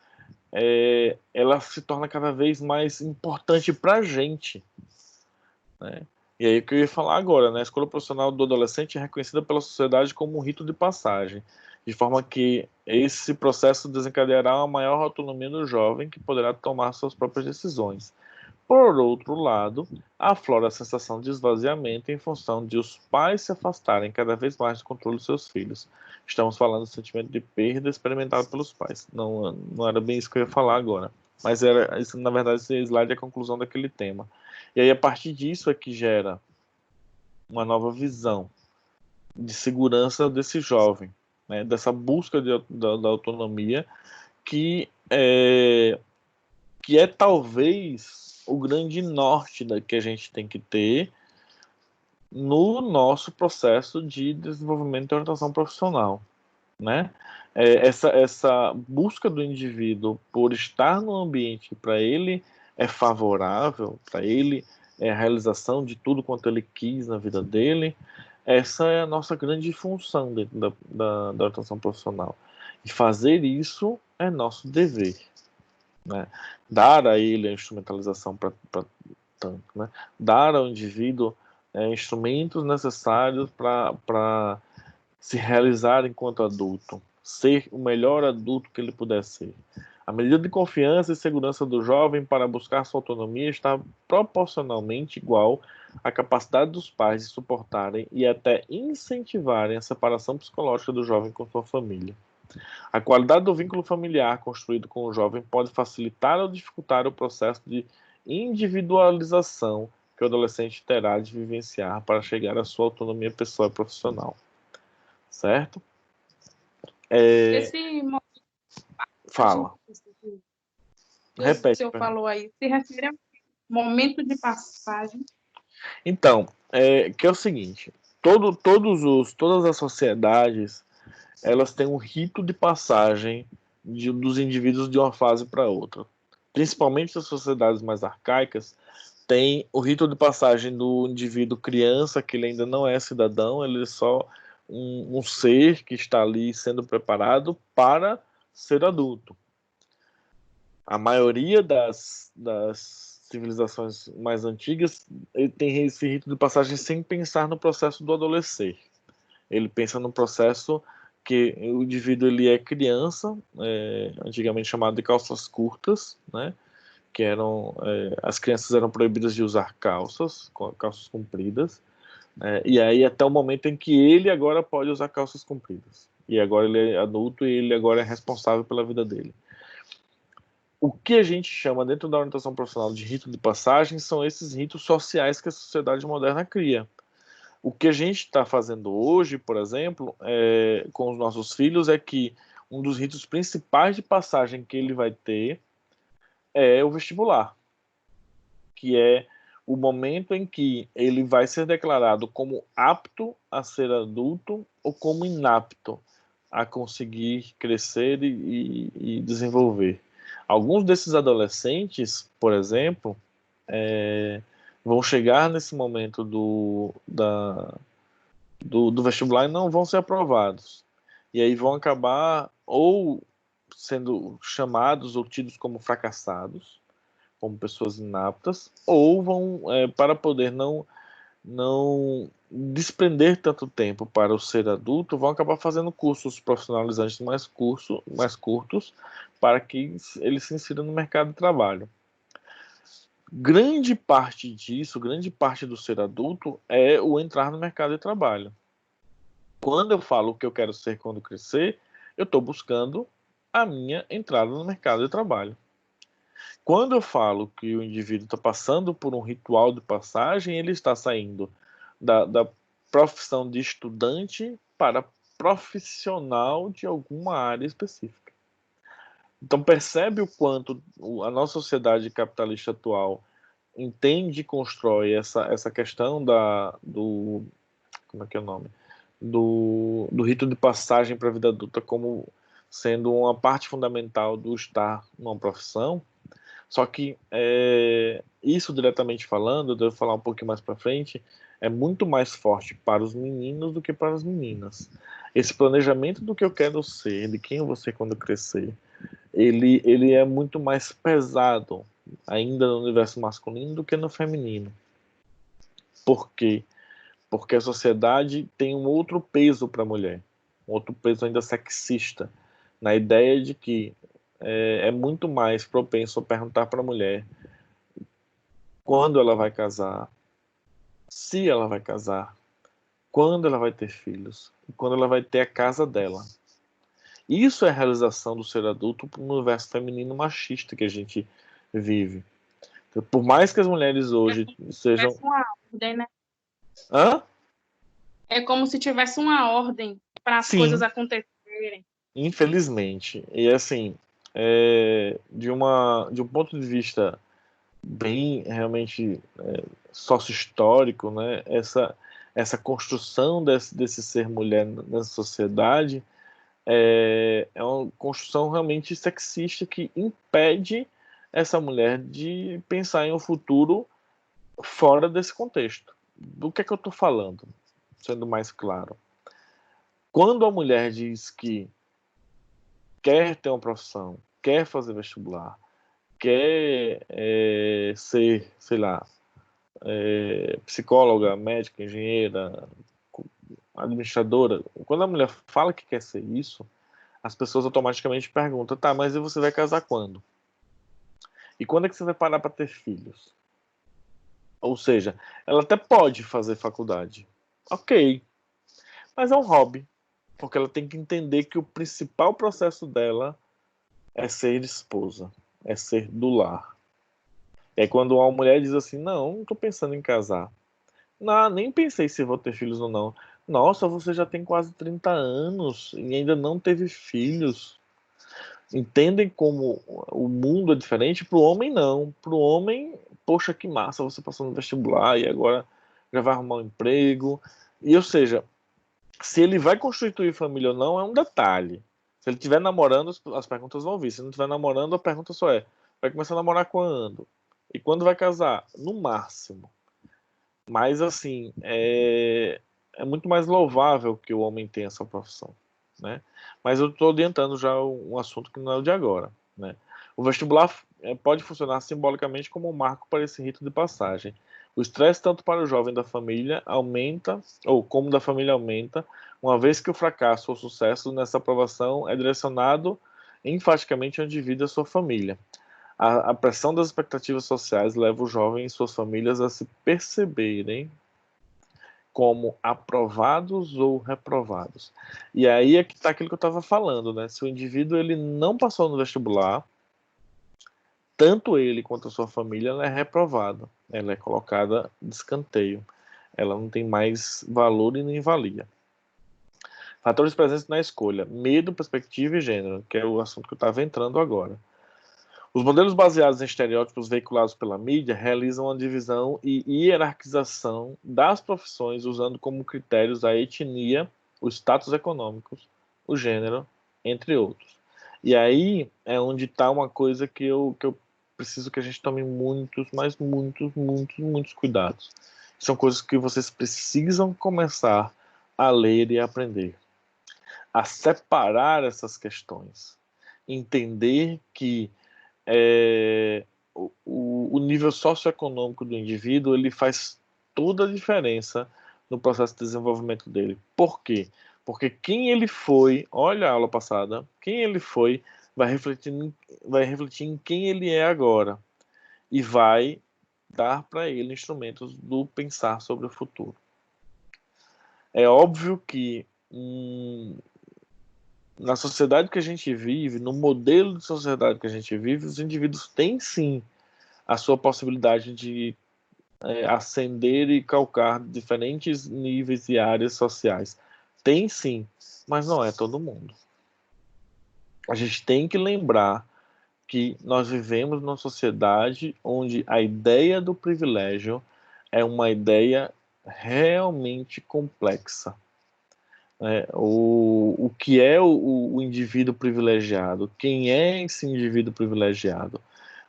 ela se torna cada vez mais importante para a gente, né? E aí o que eu ia falar agora, né? A escolha profissional do adolescente é reconhecida pela sociedade como um rito de passagem, de forma que esse processo desencadeará uma maior autonomia do jovem que poderá tomar suas próprias decisões. Por outro lado, aflora a sensação de esvaziamento em função de os pais se afastarem cada vez mais do controle dos seus filhos. Estamos falando do sentimento de perda experimentado pelos pais. Não era bem isso que eu ia falar agora. Mas isso, na verdade, esse slide é a conclusão daquele tema. E aí, a partir disso é que gera uma nova visão de segurança desse jovem, né? Dessa busca da autonomia que é talvez o grande norte que a gente tem que ter no nosso processo de desenvolvimento e orientação profissional, né? Essa busca do indivíduo por estar no ambiente que para ele é favorável, para ele é a realização de tudo quanto ele quis na vida dele, essa é a nossa grande função dentro da orientação profissional. E fazer isso é nosso dever, né? Dar a ele a instrumentalização para tanto, né? Dar ao indivíduo instrumentos necessários para se realizar enquanto adulto, ser o melhor adulto que ele puder ser. A medida de confiança e segurança do jovem para buscar sua autonomia está proporcionalmente igual à capacidade dos pais de suportarem e até incentivarem a separação psicológica do jovem com sua família. A qualidade do vínculo familiar construído com o jovem pode facilitar ou dificultar o processo de individualização que o adolescente terá de vivenciar para chegar à sua autonomia pessoal e profissional. Certo? Esse Fala. Repete. O senhor falou aí, se refere ao momento de passagem. Então, que é o seguinte, todas as sociedades, elas têm um rito de passagem dos indivíduos de uma fase para outra. Principalmente as sociedades mais arcaicas, tem o rito de passagem do indivíduo criança, que ele ainda não é cidadão, ele é só um ser que está ali sendo preparado para ser adulto. A maioria das civilizações mais antigas tem esse rito de passagem sem pensar no processo do adolescer. Ele pensa no processo que o indivíduo ele é criança, antigamente chamado de calças curtas, né? Que eram as crianças eram proibidas de usar calças compridas, e aí até o momento em que ele agora pode usar calças compridas. E agora ele é adulto e ele agora é responsável pela vida dele. O que a gente chama dentro da orientação profissional de rito de passagem são esses ritos sociais que a sociedade moderna cria. O que a gente está fazendo hoje, por exemplo, com os nossos filhos, é que um dos ritos principais de passagem que ele vai ter é o vestibular, que é o momento em que ele vai ser declarado como apto a ser adulto ou como inapto a conseguir crescer e desenvolver. Alguns desses adolescentes, por exemplo, vão chegar nesse momento do vestibular e não vão ser aprovados. E aí vão acabar ou sendo chamados ou tidos como fracassados, como pessoas inaptas, ou vão, para poder não desprender tanto tempo para o ser adulto, vão acabar fazendo cursos profissionalizantes mais curtos, para que eles se insiram no mercado de trabalho. Grande parte disso, grande parte do ser adulto é o entrar no mercado de trabalho. Quando eu falo o que eu quero ser quando crescer, eu estou buscando a minha entrada no mercado de trabalho. Quando eu falo que o indivíduo está passando por um ritual de passagem, ele está saindo da profissão de estudante para profissional de alguma área específica. Então percebe o quanto a nossa sociedade capitalista atual entende e constrói essa questão do como é que é o nome? Do rito de passagem para a vida adulta como sendo uma parte fundamental do estar numa profissão. Só que isso, diretamente falando, eu devo falar um pouquinho mais para frente, é muito mais forte para os meninos do que para as meninas. Esse planejamento do que eu quero ser, de quem eu vou ser quando eu crescer, ele é muito mais pesado ainda no universo masculino do que no feminino. Por quê? Porque a sociedade tem um outro peso para a mulher, um outro peso ainda sexista, na ideia de que é muito mais propenso a perguntar para a mulher quando ela vai casar, se ela vai casar, quando ela vai ter filhos, e quando ela vai ter a casa dela. Isso é a realização do ser adulto no universo feminino machista que a gente vive. Então, por mais que as mulheres hoje sejam... uma ordem, né? Hã? É como se tivesse uma ordem para as coisas acontecerem. Infelizmente. E assim, de um ponto de vista bem realmente sócio-histórico, né? Essa construção desse ser mulher na sociedade é uma construção realmente sexista que impede essa mulher de pensar em um futuro fora desse contexto. Do que é que eu estou falando? Sendo mais claro. Quando a mulher diz que quer ter uma profissão, quer fazer vestibular, quer ser, sei lá, psicóloga, médica, engenheira, administradora, quando a mulher fala que quer ser isso, as pessoas automaticamente perguntam, tá, mas e você vai casar quando? E quando é que você vai parar para ter filhos? Ou seja, ela até pode fazer faculdade. Ok, mas é um hobby. Porque ela tem que entender que o principal processo dela é ser esposa, é ser do lar. É quando uma mulher diz assim, não estou pensando em casar. Não, nem pensei se vou ter filhos ou não. Nossa, você já tem quase 30 anos e ainda não teve filhos. Entendem como o mundo é diferente? Para o homem, não. Para o homem, poxa, que massa, você passou no vestibular e agora já vai arrumar um emprego. E, ou seja, se ele vai constituir família ou não é um detalhe. Se ele estiver namorando, as perguntas vão vir. Se não estiver namorando, a pergunta só é: vai começar a namorar quando? E quando vai casar? No máximo. Mas, assim, é muito mais louvável que o homem tenha essa profissão, né? Mas eu estou adiantando já um assunto que não é o de agora, né? O vestibular pode funcionar simbolicamente como um marco para esse rito de passagem. O estresse, tanto para o jovem da família, aumenta, ou como da família aumenta, uma vez que o fracasso ou sucesso nessa aprovação é direcionado enfaticamente ao indivíduo e à sua família. A pressão das expectativas sociais leva o jovem e suas famílias a se perceberem como aprovados ou reprovados. E aí é que está aquilo que eu estava falando, né? Se o indivíduo ele não passou no vestibular, tanto ele quanto a sua família ela é reprovada, ela é colocada de escanteio, ela não tem mais valor e nem valia. Fatores presentes na escolha: medo, perspectiva e gênero, que é o assunto que eu estava entrando agora. Os modelos baseados em estereótipos veiculados pela mídia realizam uma divisão e hierarquização das profissões usando como critérios a etnia, o status econômico, o gênero, entre outros. E aí é onde está uma coisa que eu preciso que a gente tome muitos, mas muitos cuidados. São coisas que vocês precisam começar a ler e aprender. A separar essas questões. Entender que o nível socioeconômico do indivíduo ele faz toda a diferença no processo de desenvolvimento dele. Por quê? Porque quem ele foi, olha a aula passada, quem ele foi vai refletir em quem ele é agora e vai dar para ele instrumentos do pensar sobre o futuro. É óbvio que na sociedade que a gente vive, no modelo de sociedade que a gente vive, os indivíduos têm sim a sua possibilidade de ascender e calcar diferentes níveis e áreas sociais. Tem sim, mas não é todo mundo. A gente tem que lembrar que nós vivemos numa sociedade onde a ideia do privilégio é uma ideia realmente complexa. O que é o indivíduo privilegiado? Quem é esse indivíduo privilegiado?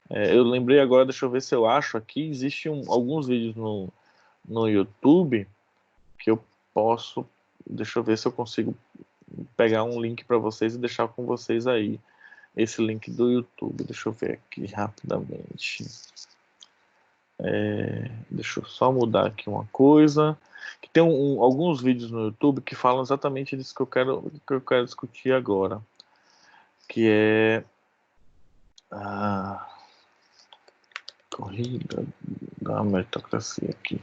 Eu lembrei agora, deixa eu ver se eu acho aqui, existem alguns vídeos no YouTube que eu posso, deixa eu ver se eu consigo pegar um link para vocês e deixar com vocês aí, esse link do YouTube, deixa eu ver aqui rapidamente. Deixa eu só mudar aqui uma coisa, que tem alguns vídeos no YouTube que falam exatamente disso que eu quero discutir agora, que é a corrida da meritocracia aqui.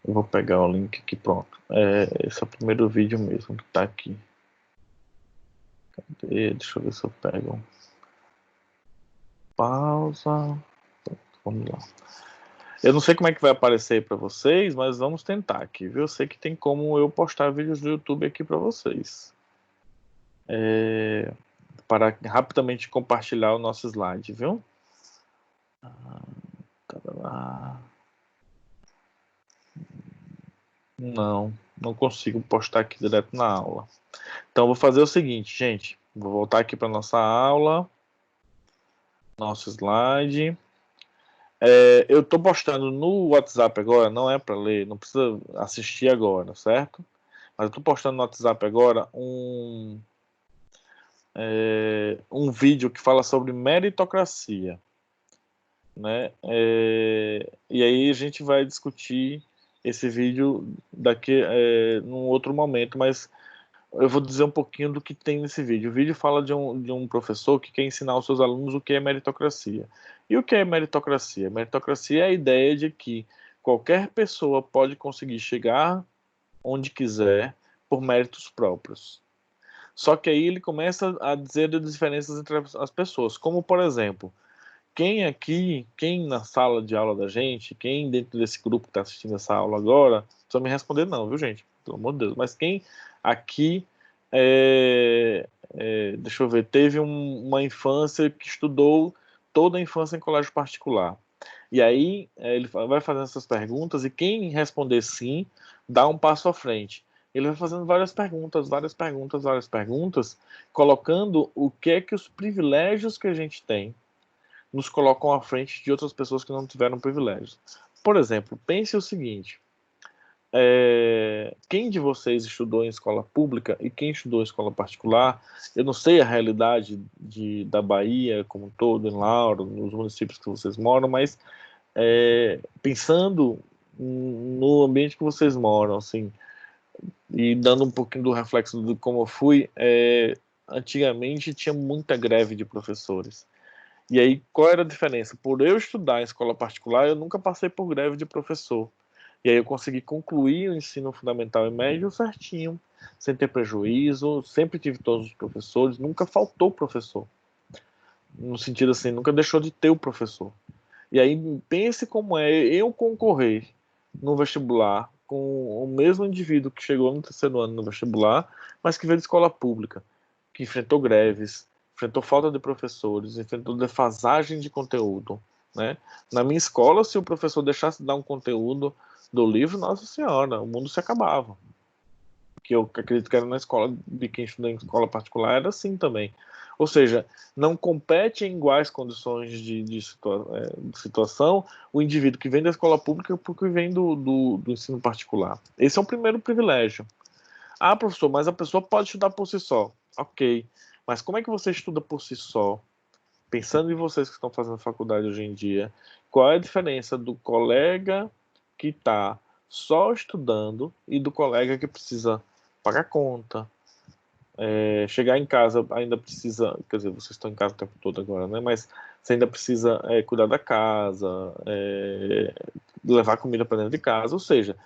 Eu vou pegar o link aqui, pronto. Esse é o primeiro vídeo mesmo que tá aqui. Cadê? Deixa eu ver se eu pego. Pausa. Pronto, vamos lá. Eu não sei como é que vai aparecer aí pra vocês, mas vamos tentar aqui, viu? Eu sei que tem como eu postar vídeos do YouTube aqui pra vocês. Para rapidamente compartilhar o nosso slide, viu? Não consigo postar aqui direto na aula. Então, vou fazer o seguinte, gente. Vou voltar aqui para nossa aula. Nosso slide. Eu estou postando no WhatsApp agora, não é para ler, não precisa assistir agora, certo? Mas eu estou postando no WhatsApp agora um vídeo que fala sobre meritocracia, né? E aí a gente vai discutir esse vídeo daqui num outro momento, mas eu vou dizer um pouquinho do que tem nesse vídeo. O vídeo fala de um professor que quer ensinar aos seus alunos o que é meritocracia. E o que é meritocracia? Meritocracia é a ideia de que qualquer pessoa pode conseguir chegar onde quiser por méritos próprios. Só que aí ele começa a dizer as diferenças entre as pessoas. Como, por exemplo, quem na sala de aula da gente, quem dentro desse grupo que está assistindo essa aula agora, não precisa me responder não, viu, gente? Pelo amor de Deus. Mas quem aqui, deixa eu ver, teve uma infância que estudou toda a infância em colégio particular. E aí ele vai fazendo essas perguntas e quem responder sim, dá um passo à frente. Ele vai fazendo várias perguntas, colocando o que é que os privilégios que a gente tem nos colocam à frente de outras pessoas que não tiveram privilégios. Por exemplo, pense o seguinte: quem de vocês estudou em escola pública e quem estudou em escola particular? Eu não sei a realidade da Bahia como um todo, em Lauro, nos municípios que vocês moram, mas pensando no ambiente que vocês moram, assim, e dando um pouquinho do reflexo de como eu fui, antigamente tinha muita greve de professores. E aí, qual era a diferença? Por eu estudar em escola particular, eu nunca passei por greve de professor. E aí eu consegui concluir o ensino fundamental e médio certinho, sem ter prejuízo, sempre tive todos os professores, nunca faltou professor. No sentido assim, nunca deixou de ter o professor. E aí, pense como é eu concorrer no vestibular com o mesmo indivíduo que chegou no terceiro ano no vestibular, mas que veio de escola pública, que enfrentou greves, enfrentou falta de professores, enfrentou defasagem de conteúdo, né? Na minha escola, se o professor deixasse de dar um conteúdo do livro, nossa senhora, o mundo se acabava. Que eu acredito que era na escola de quem estudou em escola particular, era assim também. Ou seja, não compete em iguais condições de situação o indivíduo que vem da escola pública porque vem do ensino particular. Esse é o primeiro privilégio. Ah, professor, mas a pessoa pode estudar por si só. Ok, mas como é que você estuda por si só? Pensando em vocês que estão fazendo faculdade hoje em dia, qual é a diferença do colega que está só estudando e do colega que precisa pagar conta, chegar em casa ainda precisa, quer dizer, vocês estão em casa o tempo todo agora, né? Mas você ainda precisa cuidar da casa, levar comida para dentro de casa, ou seja,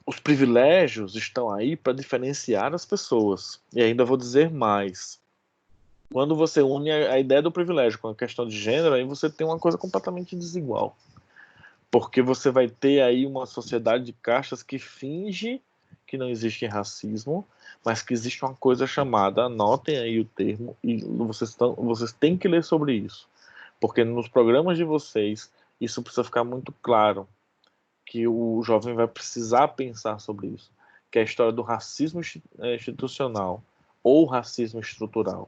os privilégios estão aí para diferenciar as pessoas. E ainda vou dizer mais. Quando você une a ideia do privilégio com a questão de gênero, aí você tem uma coisa completamente desigual. Porque você vai ter aí uma sociedade de castas que finge que não existe racismo, mas que existe uma coisa chamada, anotem aí o termo, e vocês têm que ler sobre isso. Porque nos programas de vocês, isso precisa ficar muito claro, que o jovem vai precisar pensar sobre isso, que é a história do racismo institucional ou racismo estrutural,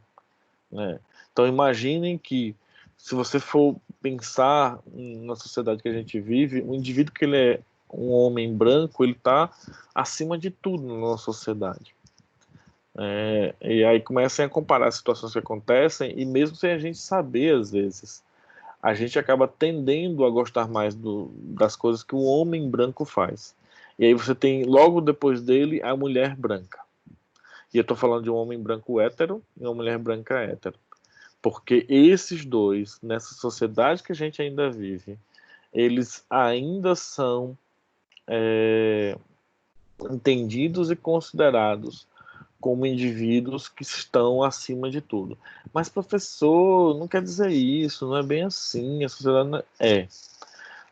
né? Então imaginem que se você for pensar na sociedade que a gente vive, o indivíduo que ele é um homem branco, ele está acima de tudo na nossa sociedade. E aí começam a comparar as situações que acontecem e mesmo sem a gente saber, às vezes, a gente acaba tendendo a gostar mais das coisas que o homem branco faz. E aí você tem, logo depois dele, a mulher branca. E eu estou falando de um homem branco hétero e uma mulher branca hétero. Porque esses dois, nessa sociedade que a gente ainda vive, eles ainda são entendidos e considerados como indivíduos que estão acima de tudo. Mas, professor, não quer dizer isso, não é bem assim, a sociedade não é.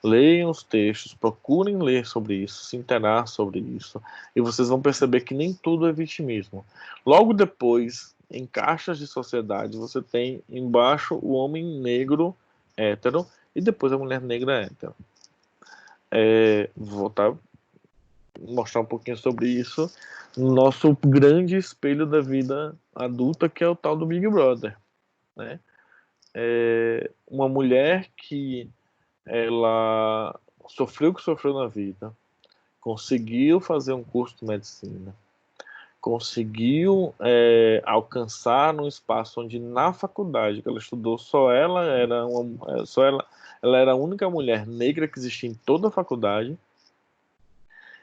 Leiam os textos, procurem ler sobre isso, se interar sobre isso, e vocês vão perceber que nem tudo é vitimismo. Logo depois, em caixas de sociedade, você tem embaixo o homem negro hétero e depois a mulher negra hétero. Vou voltar mostrar um pouquinho sobre isso no nosso grande espelho da vida adulta, que é o tal do Big Brother, né? Uma mulher que ela sofreu o que sofreu na vida, conseguiu fazer um curso de medicina, conseguiu alcançar num espaço onde na faculdade que ela estudou ela era a única mulher negra que existia em toda a faculdade.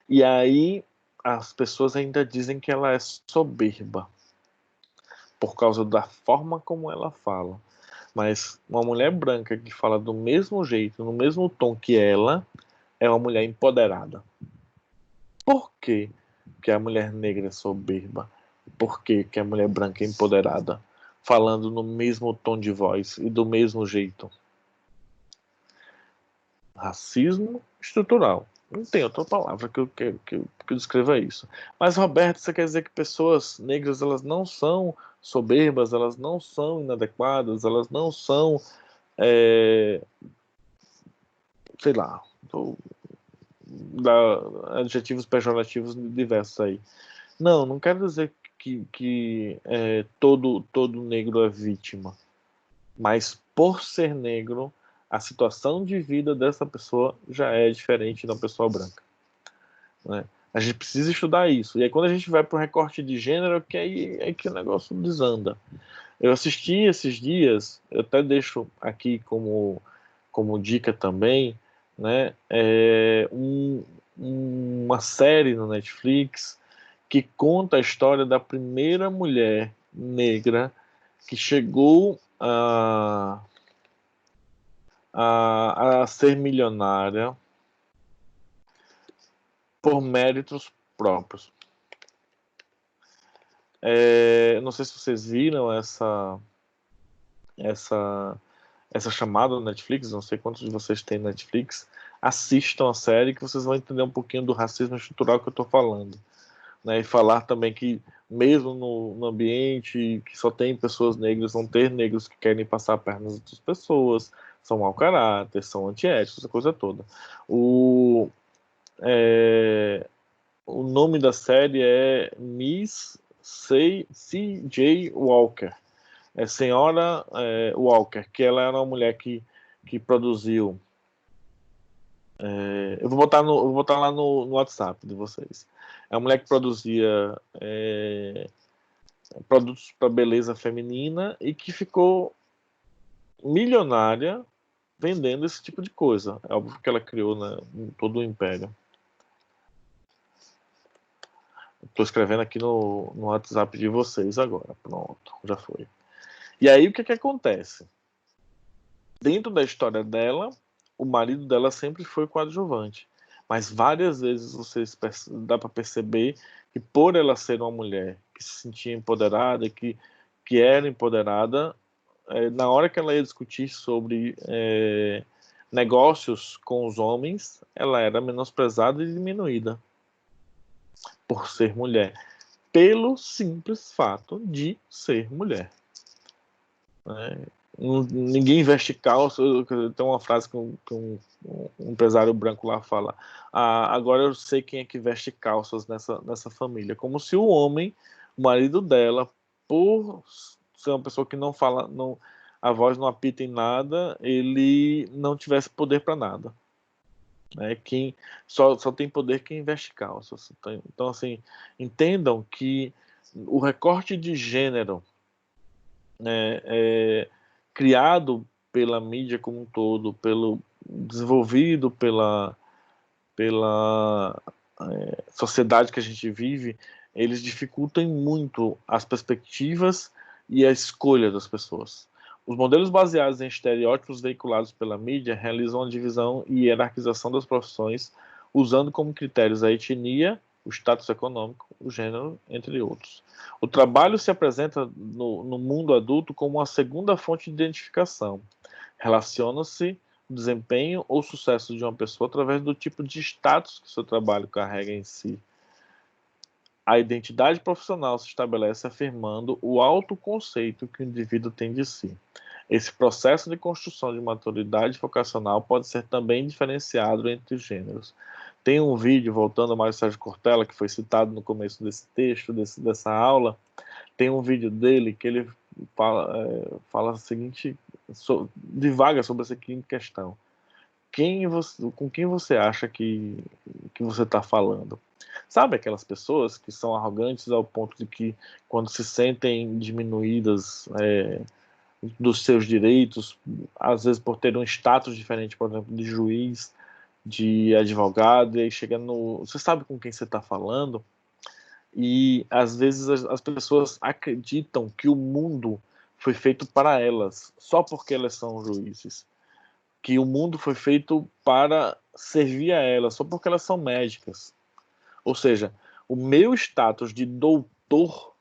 E aí as pessoas ainda dizem que ela é soberba por causa da forma como ela fala. Mas uma mulher branca que fala do mesmo jeito, no mesmo tom que ela, é uma mulher empoderada. Por quê que a mulher negra é soberba? Por quê que a mulher branca é empoderada? Falando no mesmo tom de voz e do mesmo jeito. Racismo estrutural. Não tem outra palavra que descreva isso. Mas, Roberto, você quer dizer que pessoas negras elas não são soberbas, elas não são inadequadas, elas não são, sei lá, adjetivos pejorativos diversos aí. Não quero dizer que todo negro é vítima, mas por ser negro, a situação de vida dessa pessoa já é diferente da pessoa branca, né? A gente precisa estudar isso. E aí quando a gente vai para o recorte de gênero, que aí é que o negócio desanda. Eu assisti esses dias, eu até deixo aqui como dica também, né, uma série no Netflix que conta a história da primeira mulher negra que chegou a ser milionária por méritos próprios. Não sei se vocês viram essa chamada no Netflix, não sei quantos de vocês têm Netflix, assistam a série que vocês vão entender um pouquinho do racismo estrutural que eu estou falando, né? E falar também que mesmo no ambiente que só tem pessoas negras, vão ter negros que querem passar a perna nas outras pessoas, são mau caráter, são antiéticos, essa coisa toda. O nome da série é Miss C.J. Walker. Senhora Walker, que ela era uma mulher que produziu. Eu vou botar lá no WhatsApp de vocês. É uma mulher que produzia produtos para beleza feminina e que ficou milionária vendendo esse tipo de coisa. É óbvio que ela criou, né, todo o império. Estou escrevendo aqui no WhatsApp de vocês agora. Pronto, já foi. E aí o que acontece? Dentro da história dela, o marido dela sempre foi coadjuvante. Mas várias vezes dá para perceber que por ela ser uma mulher que se sentia empoderada, que era empoderada, na hora que ela ia discutir sobre negócios com os homens, ela era menosprezada e diminuída por ser mulher, pelo simples fato de ser mulher, né? Ninguém veste calça. Tem uma frase que um empresário branco lá fala: agora eu sei quem é que veste calças nessa família. Como se o homem, o marido dela, por ser uma pessoa que não fala, a voz não apita em nada, ele não tivesse poder para nada, né? Quem só tem poder quem veste calças. Então, assim, entendam que o recorte de gênero, né, criado pela mídia como um todo, desenvolvido pela sociedade que a gente vive, eles dificultam muito as perspectivas e a escolha das pessoas. Os modelos baseados em estereótipos veiculados pela mídia realizam a divisão e hierarquização das profissões, usando como critérios a etnia, o status econômico, o gênero, entre outros. O trabalho se apresenta no mundo adulto como uma segunda fonte de identificação. Relaciona-se o desempenho ou sucesso de uma pessoa através do tipo de status que seu trabalho carrega em si. A identidade profissional se estabelece afirmando o autoconceito que o indivíduo tem de si. Esse processo de construção de maturidade vocacional pode ser também diferenciado entre os gêneros. Tem um vídeo, voltando ao Mário Sérgio Cortella, que foi citado no começo desse texto, dessa aula, tem um vídeo dele que ele fala a seguinte, divaga sobre a seguinte questão. Com quem você acha que você está falando? Sabe aquelas pessoas que são arrogantes ao ponto de que, quando se sentem diminuídas dos seus direitos, às vezes por ter um status diferente, por exemplo, de juiz, de advogado, e aí chega no... Você sabe com quem você está falando? E às vezes as pessoas acreditam que o mundo foi feito para elas, só porque elas são juízes. Que o mundo foi feito para servir a elas, só porque elas são médicas. Ou seja, o meu status de doutor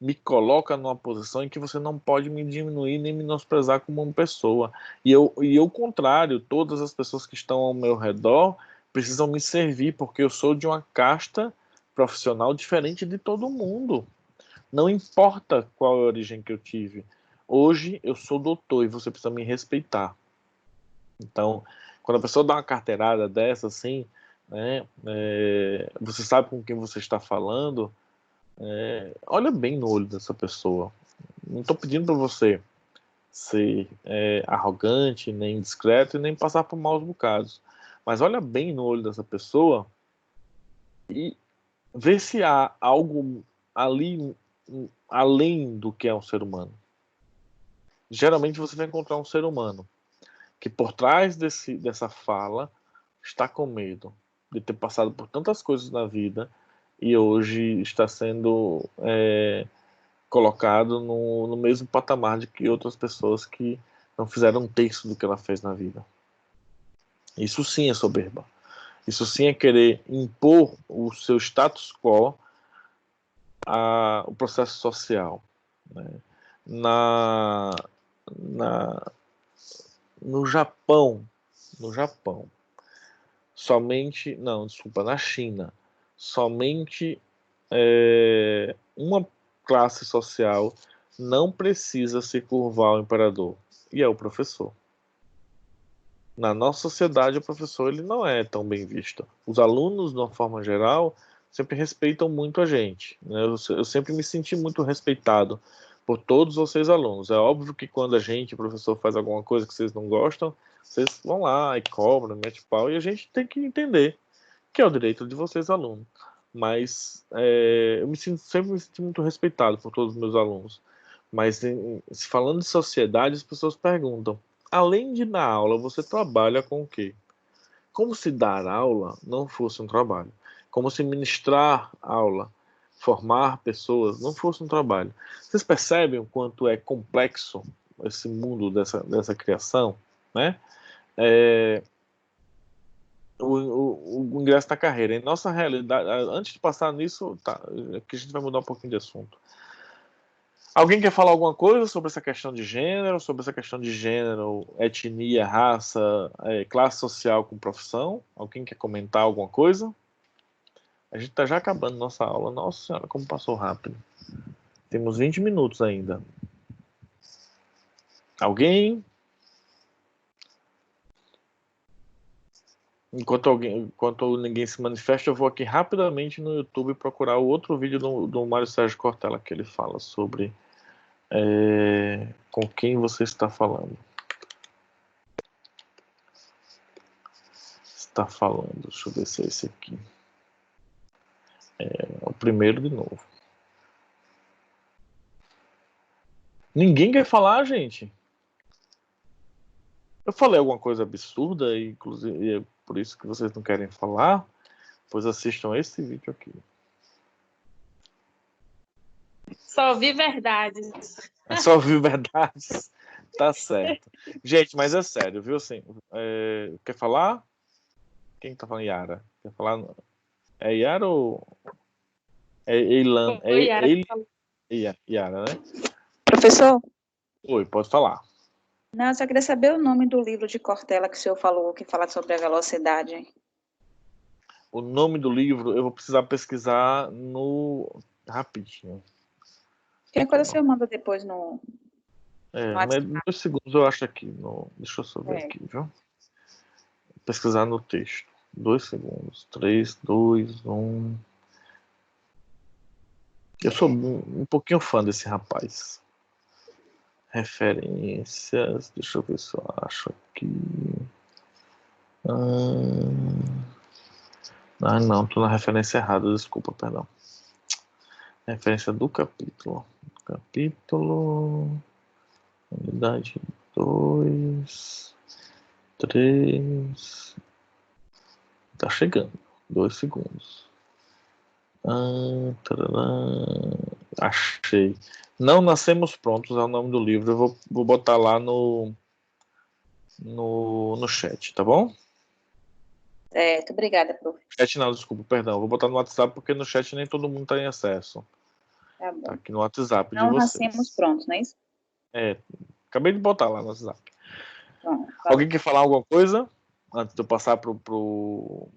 me coloca numa posição em que você não pode me diminuir nem me menosprezar como uma pessoa. E ao contrário, todas as pessoas que estão ao meu redor precisam me servir, porque eu sou de uma casta profissional diferente de todo mundo. Não importa qual é a origem que eu tive. Hoje eu sou doutor e você precisa me respeitar. Então, quando a pessoa dá uma carteirada dessa, assim, né, você sabe com quem você está falando, olha bem no olho dessa pessoa. Não estou pedindo para você ser arrogante, nem discreto e nem passar por maus bocados. Mas olha bem no olho dessa pessoa e vê se há algo ali além do que é um ser humano. Geralmente você vai encontrar um ser humano que por trás dessa fala está com medo de ter passado por tantas coisas na vida e hoje está sendo colocado no mesmo patamar de que outras pessoas que não fizeram um terço do que ela fez na vida. Isso sim é soberba. Isso sim é querer impor o seu status quo ao processo social. Né? No Japão, na China, somente uma classe social não precisa se curvar ao imperador, e é o professor. Na nossa sociedade, o professor ele não é tão bem visto. Os alunos, de uma forma geral, sempre respeitam muito a gente. Né? Eu sempre me senti muito respeitado por todos vocês alunos. É óbvio que quando a gente, o professor, faz alguma coisa que vocês não gostam, vocês vão lá e cobram, mete pau, e a gente tem que entender que é o direito de vocês, alunos. Mas eu sempre me senti muito respeitado por todos os meus alunos. Mas falando de sociedade, as pessoas perguntam, além de dar aula, você trabalha com o quê? Como se dar aula não fosse um trabalho. Como se ministrar aula, formar pessoas, não fosse um trabalho. Vocês percebem o quanto é complexo esse mundo dessa criação? Né? O ingresso na carreira. Em nossa realidade, antes de passar nisso, que a gente vai mudar um pouquinho de assunto. Alguém quer falar alguma coisa sobre essa questão de gênero, etnia, raça, classe social com profissão? Alguém quer comentar alguma coisa? A gente está já acabando nossa aula. Nossa Senhora, como passou rápido. Temos 20 minutos ainda. Alguém? Enquanto ninguém se manifesta, eu vou aqui rapidamente no YouTube procurar o outro vídeo do Mário Sérgio Cortella, que ele fala sobre com quem você está falando. Está falando, deixa eu ver se é esse aqui. O primeiro de novo. Ninguém quer falar, gente. Eu falei alguma coisa absurda, e inclusive é por isso que vocês não querem falar, pois assistam esse vídeo aqui. Só ouvi verdades. É só ouvir verdades. Tá certo. Gente, mas é sério, viu? Assim, quer falar? Quem tá falando? Yara. Quer falar? É Yara ou... É Eilan? Foi Yara que falou. Yara, né? Professor? Oi, pode falar. Não, eu só queria saber o nome do livro de Cortella que o senhor falou, que fala sobre a velocidade. O nome do livro eu vou precisar pesquisar rapidinho. Qualquer coisa o senhor manda depois no mas 2 segundos eu acho aqui. Deixa eu só ver aqui, viu? Pesquisar no texto. 2 segundos. 3, 2, 1. Eu sou um pouquinho fã desse rapaz. Referências. Deixa eu ver se eu acho aqui. Não, tô na referência errada, desculpa, perdão. Referência do capítulo. Unidade 2, 3. Tá chegando. 2 segundos. Achei. Não Nascemos Prontos é o nome do livro. Eu vou botar lá no chat, tá bom? Certo, obrigada, prof. Chat não, desculpa, perdão. Vou botar no WhatsApp porque no chat nem todo mundo tá em acesso. Tá bom. Tá aqui no WhatsApp Não de vocês. Nascemos Prontos, não é isso? Acabei de botar lá no WhatsApp. Pronto, Alguém quer falar alguma coisa antes de eu passar pro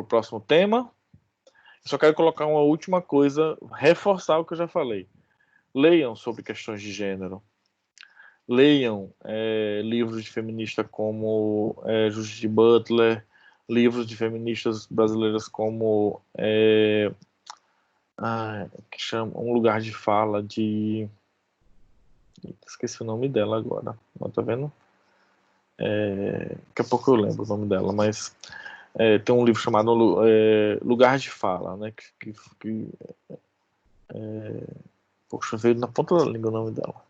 próximo tema? Eu só quero colocar uma última coisa, reforçar o que eu já falei. Leiam sobre questões de gênero. Leiam livros de feminista como Judith Butler, livros de feministas brasileiras como que chama Um Lugar de Fala de... Esqueci o nome dela agora. Não tá vendo? Daqui a pouco eu lembro o nome dela, mas tem um livro chamado Lugar de Fala, né? Poxa, veio na ponta da língua o nome dela.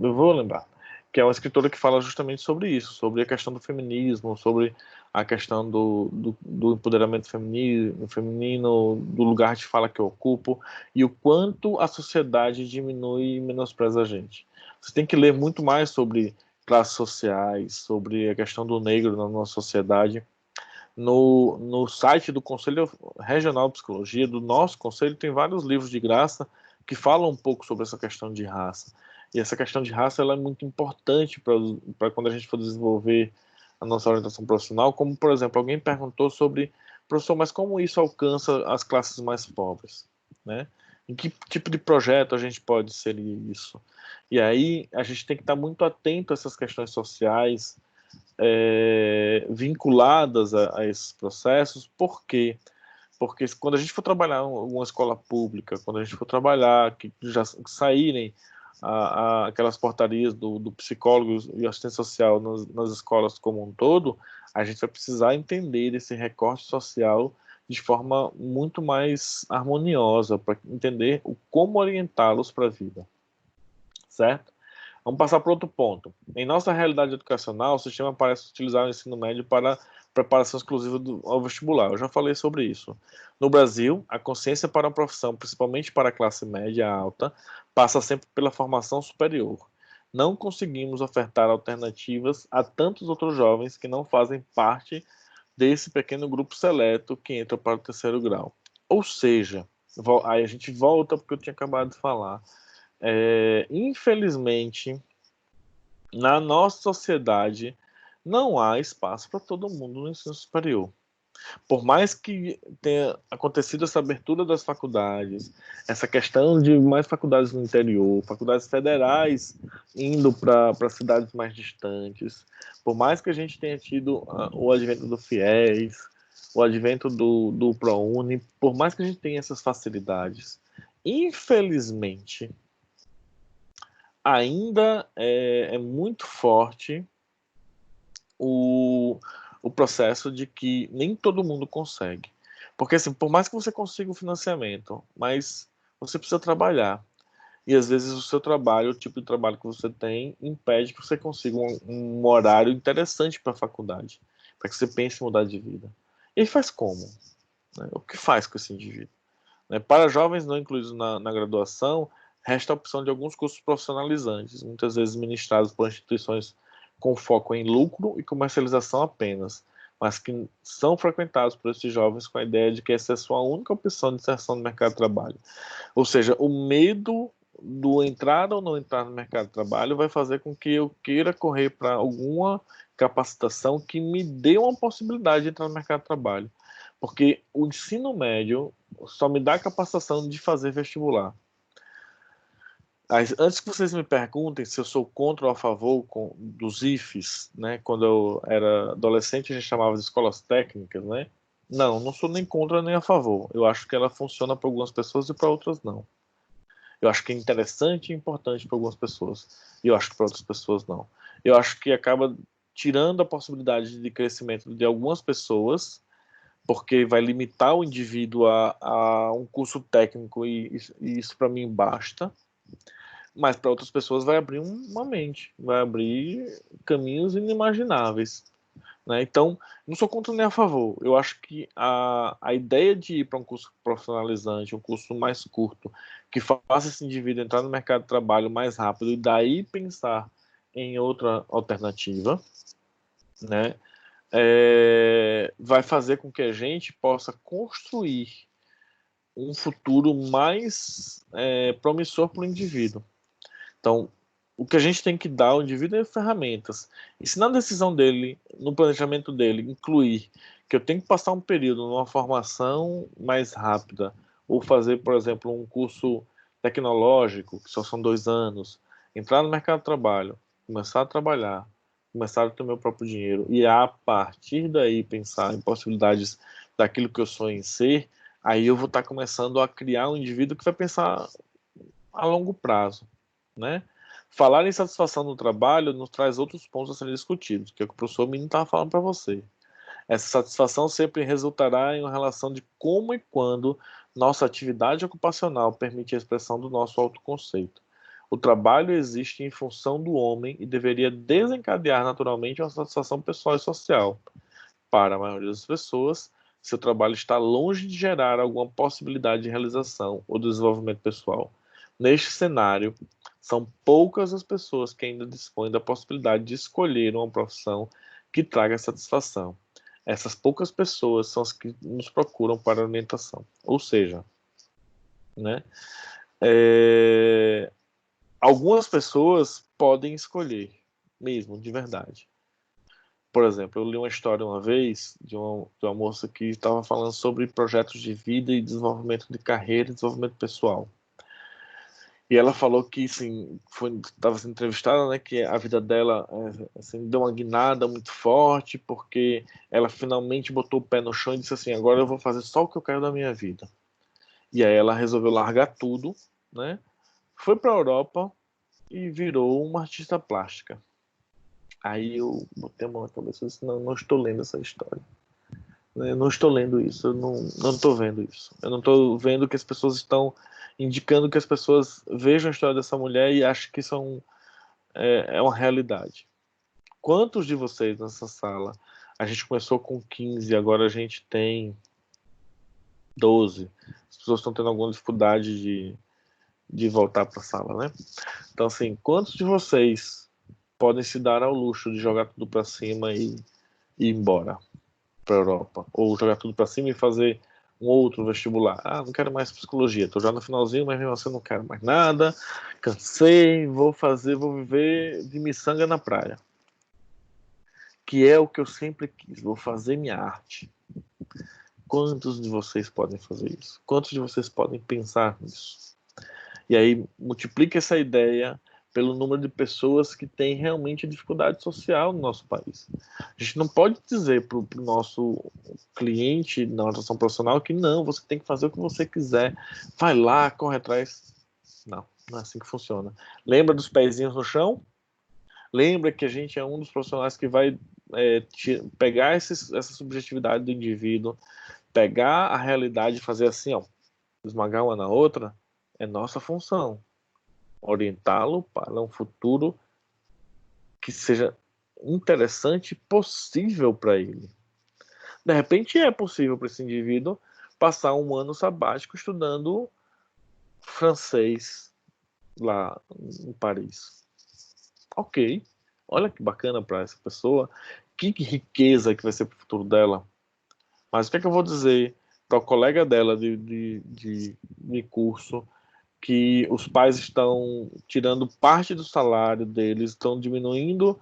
Eu vou lembrar. Que é uma escritora que fala justamente sobre isso, sobre a questão do feminismo, sobre a questão do empoderamento feminino, do lugar de fala que eu ocupo, e o quanto a sociedade diminui e menospreza a gente. Você tem que ler muito mais sobre classes sociais, sobre a questão do negro na nossa sociedade. No site do Conselho Regional de Psicologia, do nosso conselho, tem vários livros de graça que falam um pouco sobre essa questão de raça. E essa questão de raça ela é muito importante para quando a gente for desenvolver a nossa orientação profissional, como, por exemplo, alguém perguntou sobre, professor, mas como isso alcança as classes mais pobres, né? Em que tipo de projeto a gente pode inserir isso? E aí a gente tem que estar muito atento a essas questões sociais vinculadas a esses processos. Por quê? Porque quando a gente for trabalhar em uma escola pública, quando a gente for trabalhar, que já saírem aquelas portarias do psicólogo e assistente social nas escolas como um todo, a gente vai precisar entender esse recorte social de forma muito mais harmoniosa, para entender como orientá-los para a vida, certo? Vamos passar para outro ponto. Em nossa realidade educacional, o sistema parece utilizar o ensino médio para preparação exclusiva ao vestibular. Eu já falei sobre isso. No Brasil, a consciência para uma profissão, principalmente para a classe média alta, passa sempre pela formação superior. Não conseguimos ofertar alternativas a tantos outros jovens que não fazem parte desse pequeno grupo seleto que entra para o 3º grau. Ou seja, aí a gente volta porque eu tinha acabado de falar. Infelizmente, na nossa sociedade, não há espaço para todo mundo no ensino superior. Por mais que tenha acontecido essa abertura das faculdades, essa questão de mais faculdades no interior, faculdades federais indo para cidades mais distantes, por mais que a gente tenha tido o advento do FIES, o advento do ProUni, por mais que a gente tenha essas facilidades, infelizmente, ainda é muito forte o processo de que nem todo mundo consegue. Porque, assim, por mais que você consiga o financiamento, mas você precisa trabalhar. E, às vezes, o seu trabalho, o tipo de trabalho que você tem, impede que você consiga um horário interessante para a faculdade, para que você pense em mudar de vida. E aí faz como? Né? O que faz com esse indivíduo? Né? Para jovens não incluídos na graduação, resta a opção de alguns cursos profissionalizantes, muitas vezes ministrados por instituições com foco em lucro e comercialização apenas, mas que são frequentados por esses jovens com a ideia de que essa é a sua única opção de inserção no mercado de trabalho. Ou seja, o medo do entrar ou não entrar no mercado de trabalho vai fazer com que eu queira correr para alguma capacitação que me dê uma possibilidade de entrar no mercado de trabalho. Porque o ensino médio só me dá a capacitação de fazer vestibular. Antes que vocês me perguntem se eu sou contra ou a favor dos IFES, né? Quando eu era adolescente, a gente chamava de escolas técnicas, né? Não sou nem contra nem a favor. Eu acho que ela funciona para algumas pessoas e para outras não. Eu acho que é interessante e importante para algumas pessoas. E eu acho que para outras pessoas não. Eu acho que acaba tirando a possibilidade de crescimento de algumas pessoas, porque vai limitar o indivíduo a um curso técnico e isso para mim basta. Mas para outras pessoas vai abrir uma mente, vai abrir caminhos inimagináveis. Né? Então, não sou contra nem a favor. Eu acho que a ideia de ir para um curso profissionalizante, um curso mais curto, que faça esse indivíduo entrar no mercado de trabalho mais rápido e daí pensar em outra alternativa, né? Vai fazer com que a gente possa construir um futuro mais promissor para o indivíduo. Então, o que a gente tem que dar ao indivíduo é ferramentas. E se na decisão dele, no planejamento dele, incluir que eu tenho que passar um período numa formação mais rápida, ou fazer, por exemplo, um curso tecnológico, que só são 2 anos, entrar no mercado de trabalho, começar a trabalhar, começar a ter meu próprio dinheiro, e a partir daí pensar em possibilidades daquilo que eu sonho em ser, aí eu vou estar começando a criar um indivíduo que vai pensar a longo prazo, né? Falar em satisfação no trabalho nos traz outros pontos a serem discutidos, que é o que o professor Mino estava falando para você. Essa satisfação sempre resultará em uma relação de como e quando nossa atividade ocupacional permite a expressão do nosso autoconceito. O trabalho existe em função do homem e deveria desencadear naturalmente uma satisfação pessoal e social. Para a maioria das pessoas, seu trabalho está longe de gerar alguma possibilidade de realização ou desenvolvimento pessoal. Neste cenário, são poucas as pessoas que ainda dispõem da possibilidade de escolher uma profissão que traga satisfação. Essas poucas pessoas são as que nos procuram para orientação. Ou seja, né, algumas pessoas podem escolher, mesmo, de verdade. Por exemplo, eu li uma história uma vez de uma moça que estava falando sobre projetos de vida e desenvolvimento de carreira e desenvolvimento pessoal. E ela falou que, assim, estava sendo entrevistada, né, que a vida dela assim, deu uma guinada muito forte, porque ela finalmente botou o pé no chão e disse assim, agora eu vou fazer só o que eu quero da minha vida. E aí ela resolveu largar tudo, né, foi para a Europa e virou uma artista plástica. Aí eu botei a mão na cabeça e disse, não estou lendo essa história. Eu não estou lendo isso, eu não estou vendo isso. Eu não estou vendo que as pessoas estão indicando que as pessoas vejam a história dessa mulher e achem que isso é uma realidade. Quantos de vocês nessa sala, a gente começou com 15, agora a gente tem 12. As pessoas estão tendo alguma dificuldade de voltar para a sala, né? Então, assim, quantos de vocês podem se dar ao luxo de jogar tudo para cima e ir embora para a Europa? Ou jogar tudo para cima e fazer um outro vestibular? Não quero mais psicologia, estou já no finalzinho, mas mesmo assim não quero mais nada, cansei, vou viver de miçanga na praia. Que é o que eu sempre quis, vou fazer minha arte. Quantos de vocês podem fazer isso? Quantos de vocês podem pensar nisso? E aí multiplica essa ideia pelo número de pessoas que têm realmente dificuldade social no nosso país. A gente não pode dizer para o nosso cliente na orientação profissional que não, você tem que fazer o que você quiser, vai lá, corre atrás. Não é assim que funciona. Lembra dos pezinhos no chão? Lembra que a gente é um dos profissionais que vai pegar essa subjetividade do indivíduo, pegar a realidade e fazer assim, ó, esmagar uma na outra, é nossa função. Orientá-lo para um futuro que seja interessante e possível para ele. De repente é possível para esse indivíduo passar um ano sabático estudando francês lá em Paris. Ok, olha que bacana para essa pessoa, que riqueza que vai ser para o futuro dela. Mas o que é que eu vou dizer para o colega dela de curso, que os pais estão tirando parte do salário deles, estão diminuindo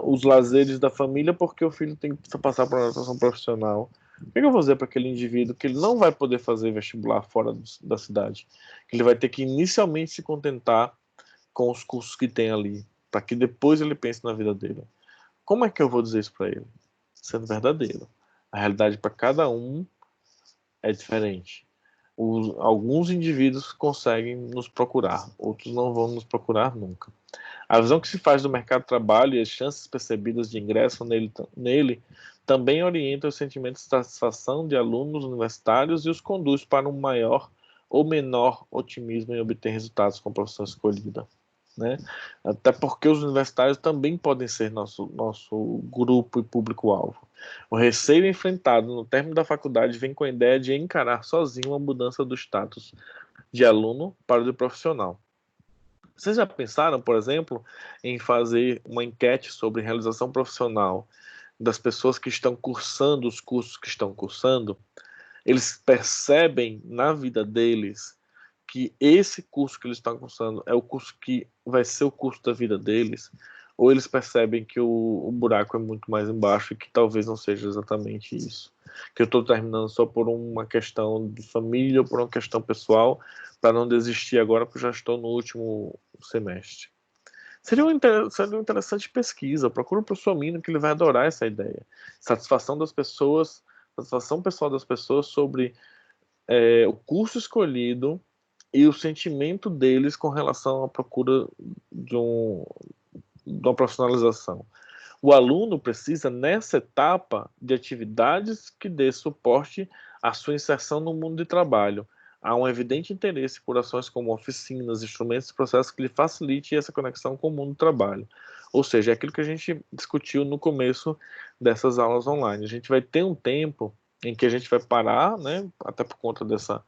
os lazeres da família porque o filho tem que passar por uma orientação profissional. O que eu vou dizer para aquele indivíduo que ele não vai poder fazer vestibular fora da cidade? Que ele vai ter que inicialmente se contentar com os cursos que tem ali, para que depois ele pense na vida dele. Como é que eu vou dizer isso para ele? Sendo verdadeiro. A realidade para cada um é diferente. Alguns indivíduos conseguem nos procurar, outros não vão nos procurar nunca. A visão que se faz do mercado de trabalho e as chances percebidas de ingresso nele também orienta os sentimentos de satisfação de alunos universitários e os conduz para um maior ou menor otimismo em obter resultados com a profissão escolhida. Né? Até porque os universitários também podem ser nosso grupo e público-alvo. O receio enfrentado no término da faculdade vem com a ideia de encarar sozinho a mudança do status de aluno para o de profissional. Vocês já pensaram, por exemplo, em fazer uma enquete sobre realização profissional das pessoas que estão cursando os cursos que estão cursando? Eles percebem na vida deles que esse curso que eles estão cursando é o curso que vai ser o curso da vida deles, ou eles percebem que o buraco é muito mais embaixo e que talvez não seja exatamente isso. Que eu estou terminando só por uma questão de família ou por uma questão pessoal, para não desistir agora, porque eu já estou no último semestre. Seria uma interessante pesquisa. Procura o professor Mino, que ele vai adorar essa ideia. Satisfação pessoal das pessoas sobre o curso escolhido e o sentimento deles com relação à procura de uma profissionalização. O aluno precisa, nessa etapa, de atividades que dê suporte à sua inserção no mundo de trabalho. Há um evidente interesse por ações como oficinas, instrumentos e processos que lhe facilite essa conexão com o mundo do trabalho. Ou seja, é aquilo que a gente discutiu no começo dessas aulas online. A gente vai ter um tempo em que a gente vai parar, né, até por conta dessa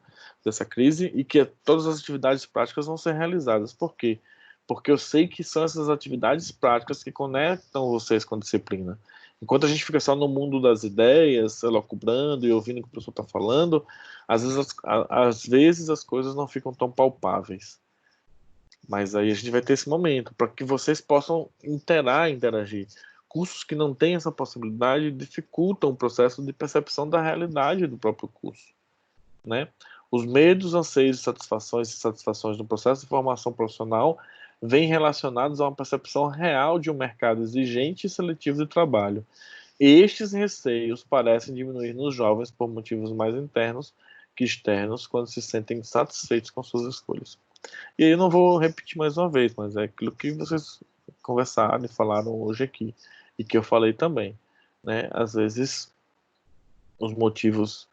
crise, e que todas as atividades práticas vão ser realizadas. Por quê? Porque eu sei que são essas atividades práticas que conectam vocês com a disciplina. Enquanto a gente fica só no mundo das ideias, elucubrando e ouvindo o que o professor está falando, às vezes as coisas não ficam tão palpáveis. Mas aí a gente vai ter esse momento, para que vocês possam interagir. Cursos que não têm essa possibilidade dificultam o processo de percepção da realidade do próprio curso. Né? Os medos, anseios, satisfações e insatisfações do processo de formação profissional vêm relacionados a uma percepção real de um mercado exigente e seletivo de trabalho. Estes receios parecem diminuir nos jovens por motivos mais internos que externos, quando se sentem satisfeitos com suas escolhas. E aí eu não vou repetir mais uma vez, mas é aquilo que vocês conversaram e falaram hoje aqui, e que eu falei também. Né? Às vezes, os motivos,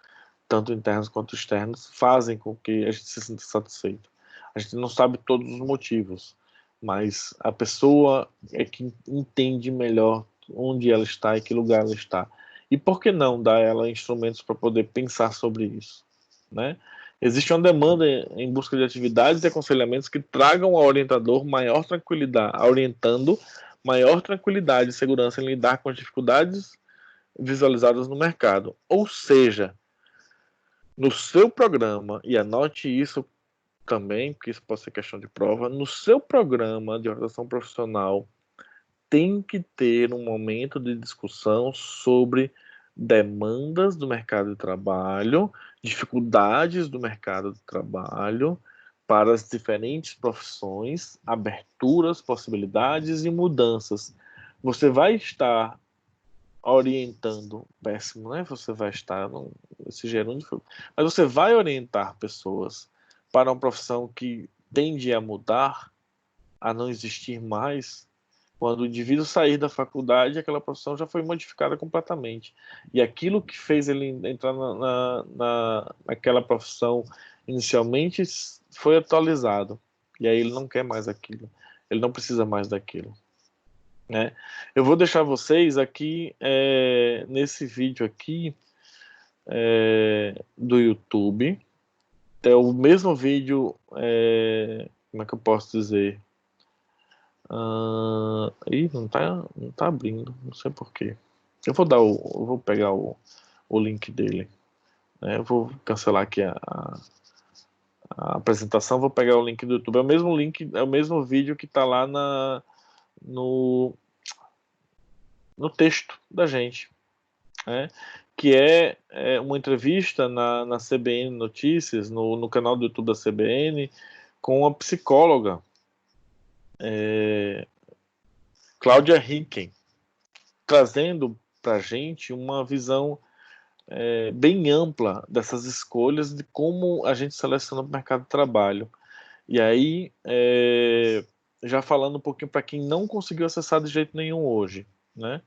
tanto internos quanto externos, fazem com que a gente se sinta satisfeito. A gente não sabe todos os motivos, mas a pessoa é que entende melhor onde ela está e que lugar ela está. E por que não dar a ela instrumentos para poder pensar sobre isso? Né? Existe uma demanda em busca de atividades e aconselhamentos que tragam ao orientador maior tranquilidade, orientando maior tranquilidade e segurança em lidar com as dificuldades visualizadas no mercado. Ou seja, no seu programa, e anote isso também, porque isso pode ser questão de prova, no seu programa de orientação profissional tem que ter um momento de discussão sobre demandas do mercado de trabalho, dificuldades do mercado de trabalho para as diferentes profissões, aberturas, possibilidades e mudanças. Você vai estar orientando, péssimo, né? Você vai estar, esse gerúndio, mas você vai orientar pessoas para uma profissão que tende a mudar, a não existir mais. Quando o indivíduo sair da faculdade, aquela profissão já foi modificada completamente. E aquilo que fez ele entrar naquela profissão inicialmente foi atualizado. E aí ele não quer mais aquilo. Ele não precisa mais daquilo. Né? Eu vou deixar vocês aqui, nesse vídeo aqui do YouTube. É o mesmo vídeo, como é que eu posso dizer? Não tá abrindo, não sei porquê. Eu vou pegar o link dele. Né? Eu vou cancelar aqui a apresentação, vou pegar o link do YouTube. É o mesmo link, é o mesmo vídeo que tá lá no texto da gente. Né? que é uma entrevista na CBN Notícias, no canal do YouTube da CBN, com uma psicóloga, Cláudia Hicken, trazendo para a gente uma visão bem ampla dessas escolhas, de como a gente seleciona o mercado de trabalho. E aí, já falando um pouquinho para quem não conseguiu acessar de jeito nenhum hoje, né?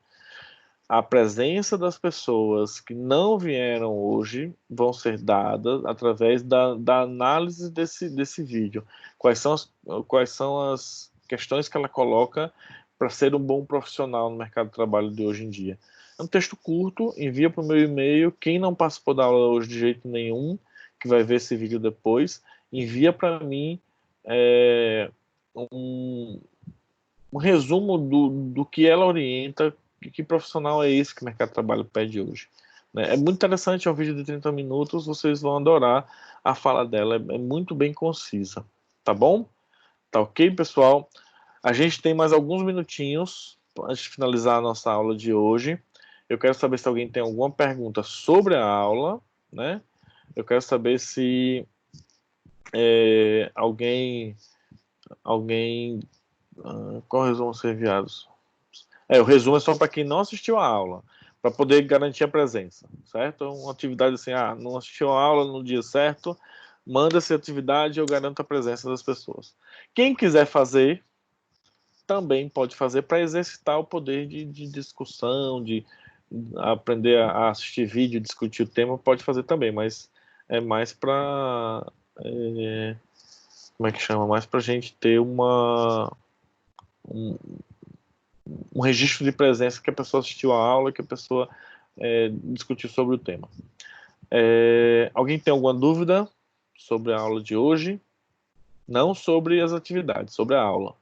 A presença das pessoas que não vieram hoje vão ser dadas através da análise desse vídeo. Quais são as questões que ela coloca para ser um bom profissional no mercado de trabalho de hoje em dia. É um texto curto, envia para o meu e-mail. Quem não participou da aula hoje de jeito nenhum, que vai ver esse vídeo depois, envia para mim um resumo do que ela orienta, que profissional é esse que o mercado de trabalho pede hoje. Né? É muito interessante, é um vídeo de 30 minutos, vocês vão adorar a fala dela, é muito bem concisa, tá bom? Tá ok, pessoal? A gente tem mais alguns minutinhos antes de finalizar a nossa aula de hoje. Eu quero saber se alguém tem alguma pergunta sobre a aula, né? Eu quero saber se alguém qual resumo ser enviados? O resumo é só para quem não assistiu a aula, para poder garantir a presença, certo? Uma atividade assim, não assistiu a aula no dia certo, manda essa atividade e eu garanto a presença das pessoas. Quem quiser fazer, também pode fazer para exercitar o poder de discussão, de aprender a assistir vídeo, discutir o tema, pode fazer também, mas é mais para... como é que chama? Mais para a gente ter um registro de presença, que a pessoa assistiu a aula, que a pessoa discutiu sobre o tema. Alguém tem alguma dúvida sobre a aula de hoje? Não sobre as atividades, sobre a aula.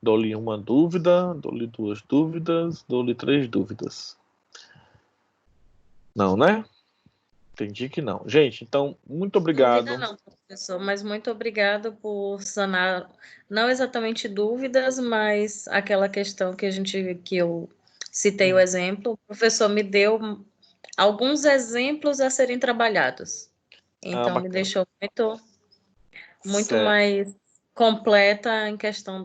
Dou-lhe uma dúvida, dou-lhe 2 dúvidas, dou-lhe 3 dúvidas. Não, né? Entendi que não. Gente, então, muito obrigado. Dúvida não, professor, mas muito obrigado por sanar, não exatamente dúvidas, mas aquela questão que eu citei o exemplo, o professor me deu alguns exemplos a serem trabalhados. Então, me deixou muito mais completa em questão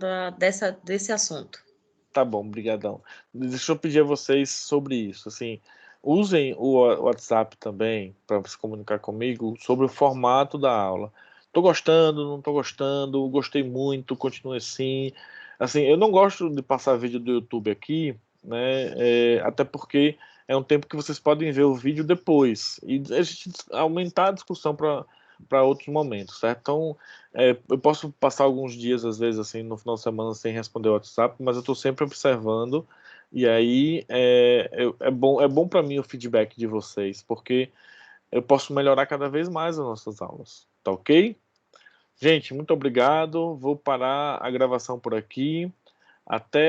desse assunto. Tá bom, brigadão. Deixa eu pedir a vocês sobre isso, assim, usem o WhatsApp também para se comunicar comigo sobre o formato da aula. Tô gostando, não tô gostando, gostei muito, continue assim. Assim, eu não gosto de passar vídeo do YouTube aqui, né? Até porque é um tempo que vocês podem ver o vídeo depois e a gente aumentar a discussão para outros momentos, certo? Então, eu posso passar alguns dias, às vezes, assim, no final de semana sem responder o WhatsApp, mas eu estou sempre observando, e aí é bom para mim o feedback de vocês, porque eu posso melhorar cada vez mais as nossas aulas, tá ok? Gente, muito obrigado, vou parar a gravação por aqui, até